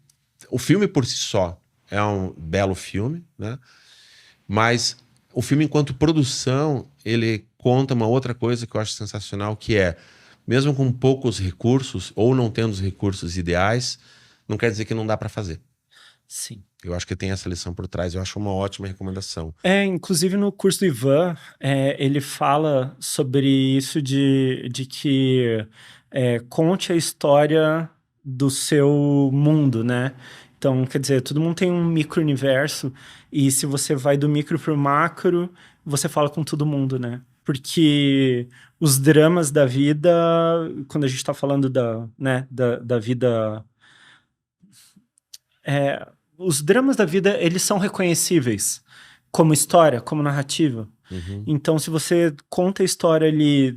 [SPEAKER 1] o filme por si só é um belo filme, né? Mas o filme, enquanto produção, ele conta uma outra coisa que eu acho sensacional, que é, mesmo com poucos recursos, ou não tendo os recursos ideais, não quer dizer que não dá para fazer.
[SPEAKER 2] Sim.
[SPEAKER 1] Eu acho que tem essa lição por trás. Eu acho uma ótima recomendação.
[SPEAKER 2] Inclusive no curso do Ivan, ele fala sobre isso de que conte a história do seu mundo, né? Então, quer dizer, todo mundo tem um micro-universo e se você vai do micro pro macro, você fala com todo mundo, né? Porque os dramas da vida, quando a gente tá falando da vida... os dramas da vida, eles são reconhecíveis como história, como narrativa.
[SPEAKER 1] Uhum.
[SPEAKER 2] Então, se você conta a história ali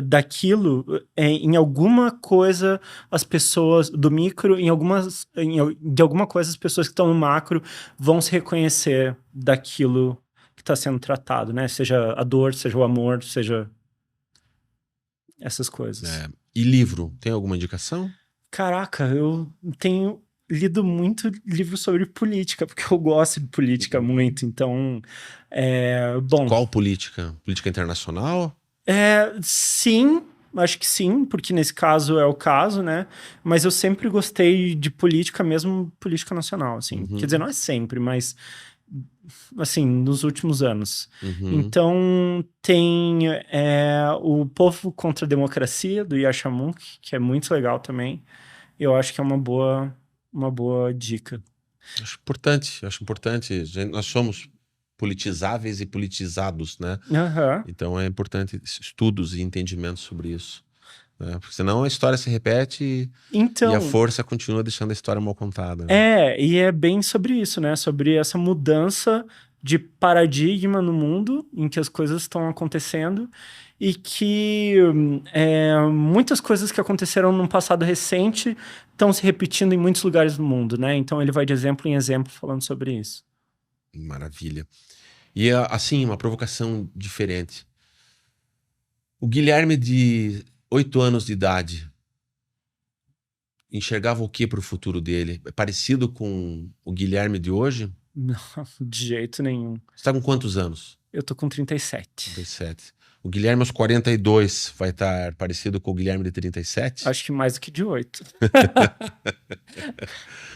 [SPEAKER 2] daquilo, em alguma coisa as pessoas do micro, de alguma coisa as pessoas que estão no macro vão se reconhecer daquilo que está sendo tratado, né? Seja a dor, seja o amor, seja essas coisas.
[SPEAKER 1] E livro, tem alguma indicação?
[SPEAKER 2] Caraca, eu tenho lido muito livro sobre política, porque eu gosto de política muito, então, bom...
[SPEAKER 1] Qual política? Política internacional?
[SPEAKER 2] Sim, acho que sim, porque nesse caso é o caso, né? Mas eu sempre gostei de política, mesmo política nacional, assim.
[SPEAKER 1] Uhum.
[SPEAKER 2] Quer dizer, não é sempre, mas, assim, nos últimos anos.
[SPEAKER 1] Uhum.
[SPEAKER 2] Então, tem o Povo contra a Democracia, do Yasha Mounk, que é muito legal também. Eu acho que é uma boa dica.
[SPEAKER 1] Acho importante. Nós somos politizáveis e politizados, né?
[SPEAKER 2] Aham.
[SPEAKER 1] Então é importante estudos e entendimentos sobre isso, né? Porque senão a história se repete
[SPEAKER 2] Então,
[SPEAKER 1] e a força continua deixando a história mal contada, né?
[SPEAKER 2] E é bem sobre isso, né? Sobre essa mudança de paradigma no mundo em que as coisas estão acontecendo e que muitas coisas que aconteceram num passado recente estão se repetindo em muitos lugares do mundo, né? Então ele vai de exemplo em exemplo falando sobre isso.
[SPEAKER 1] Maravilha. E assim, uma provocação diferente. O Guilherme de 8 anos de idade enxergava o que para o futuro dele? É parecido com o Guilherme de hoje?
[SPEAKER 2] Não, de jeito nenhum.
[SPEAKER 1] Você está com quantos anos?
[SPEAKER 2] Eu tô com 37.
[SPEAKER 1] 37. O Guilherme aos 42 vai estar parecido com o Guilherme de 37?
[SPEAKER 2] Acho que mais do que de 8.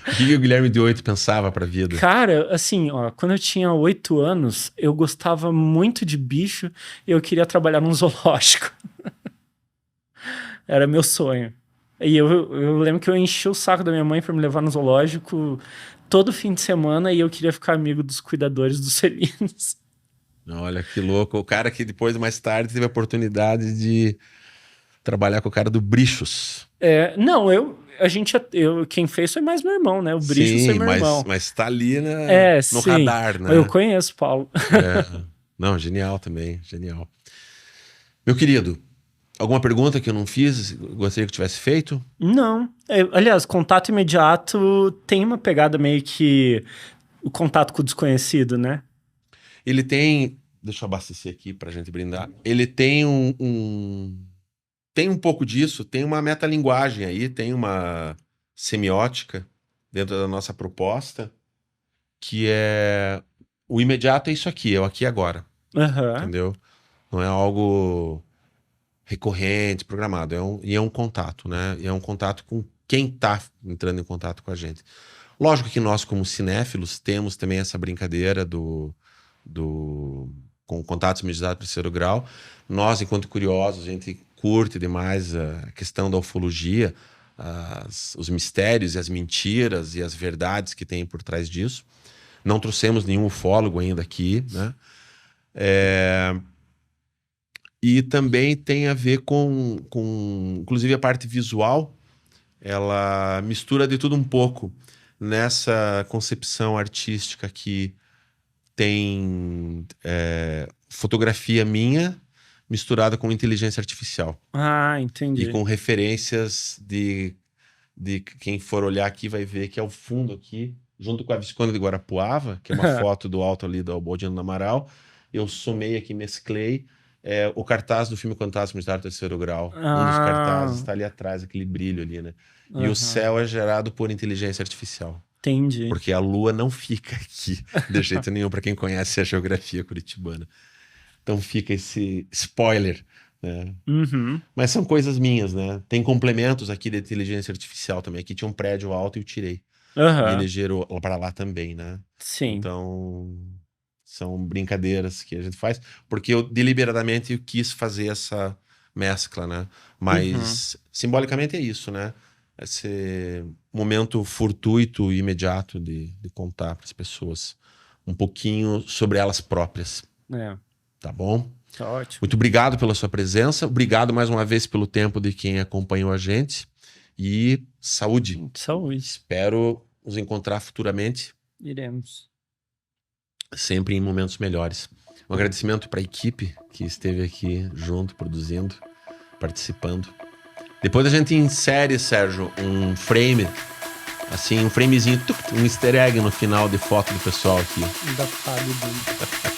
[SPEAKER 1] O que o Guilherme de 8 pensava pra vida?
[SPEAKER 2] Cara, assim, ó, quando eu tinha 8 anos, eu gostava muito de bicho e eu queria trabalhar num zoológico. Era meu sonho. E eu lembro que eu enchi o saco da minha mãe pra me levar no zoológico todo fim de semana e eu queria ficar amigo dos cuidadores dos felinos.
[SPEAKER 1] Olha que louco. O cara que depois, mais tarde, teve a oportunidade de trabalhar com o cara do Brichos.
[SPEAKER 2] Não, quem fez foi mais meu irmão, né? O Brichos foi meu irmão.
[SPEAKER 1] Mas tá ali no
[SPEAKER 2] sim.
[SPEAKER 1] radar, né?
[SPEAKER 2] Eu conheço, Paulo.
[SPEAKER 1] Não, genial também, genial. Meu querido, alguma pergunta que eu não fiz, gostaria que tivesse feito?
[SPEAKER 2] Não. Aliás, contato imediato tem uma pegada meio que o contato com o desconhecido, né?
[SPEAKER 1] Ele tem... Deixa eu abastecer aqui pra gente brindar. Ele tem tem um pouco disso, tem uma metalinguagem aí, tem uma semiótica dentro da nossa proposta, que é... O imediato é isso aqui, é o aqui e agora. Entendeu? Não é algo recorrente, programado. É um contato, né? E é um contato com quem tá entrando em contato com a gente. Lógico que nós, como cinéfilos, temos também essa brincadeira com contatos imediatos para terceiro grau. Nós, enquanto curiosos, a gente curte demais a questão da ufologia, os mistérios e as mentiras e as verdades que tem por trás disso. Não trouxemos nenhum ufólogo ainda aqui, né? E também tem a ver com inclusive a parte visual, ela mistura de tudo um pouco nessa concepção artística que tem fotografia minha misturada com inteligência artificial.
[SPEAKER 2] Ah, entendi.
[SPEAKER 1] E com referências de quem for olhar aqui vai ver que é o fundo aqui, junto com a Visconde de Guarapuava, que é uma foto do alto ali do Albordiano do Amaral. Eu somei aqui, mesclei o cartaz do filme Contatos Imediatos do Terceiro Grau. Um dos cartazes está ali atrás, aquele brilho ali, né? E o céu é gerado por inteligência artificial.
[SPEAKER 2] Entendi.
[SPEAKER 1] Porque a lua não fica aqui de jeito nenhum, para quem conhece a geografia curitibana. Então fica esse spoiler, né? Mas são coisas minhas, né? Tem complementos aqui da inteligência artificial também. Aqui tinha um prédio alto e eu tirei. E ele gerou para lá também, né?
[SPEAKER 2] Sim.
[SPEAKER 1] Então, são brincadeiras que a gente faz. Porque eu deliberadamente quis fazer essa mescla, né? Mas simbolicamente é isso, né? Esse momento fortuito e imediato de contar para as pessoas um pouquinho sobre elas próprias. Tá bom?
[SPEAKER 2] Tá ótimo.
[SPEAKER 1] Muito obrigado pela sua presença. Obrigado mais uma vez pelo tempo de quem acompanhou a gente. E saúde.
[SPEAKER 2] Saúde.
[SPEAKER 1] Espero nos encontrar futuramente.
[SPEAKER 2] Iremos.
[SPEAKER 1] Sempre em momentos melhores. Um agradecimento para a equipe que esteve aqui junto, produzindo, participando. Depois a gente insere, Sérgio, um frame, assim, um framezinho, um easter egg no final de foto do pessoal aqui.
[SPEAKER 2] Da Fábio.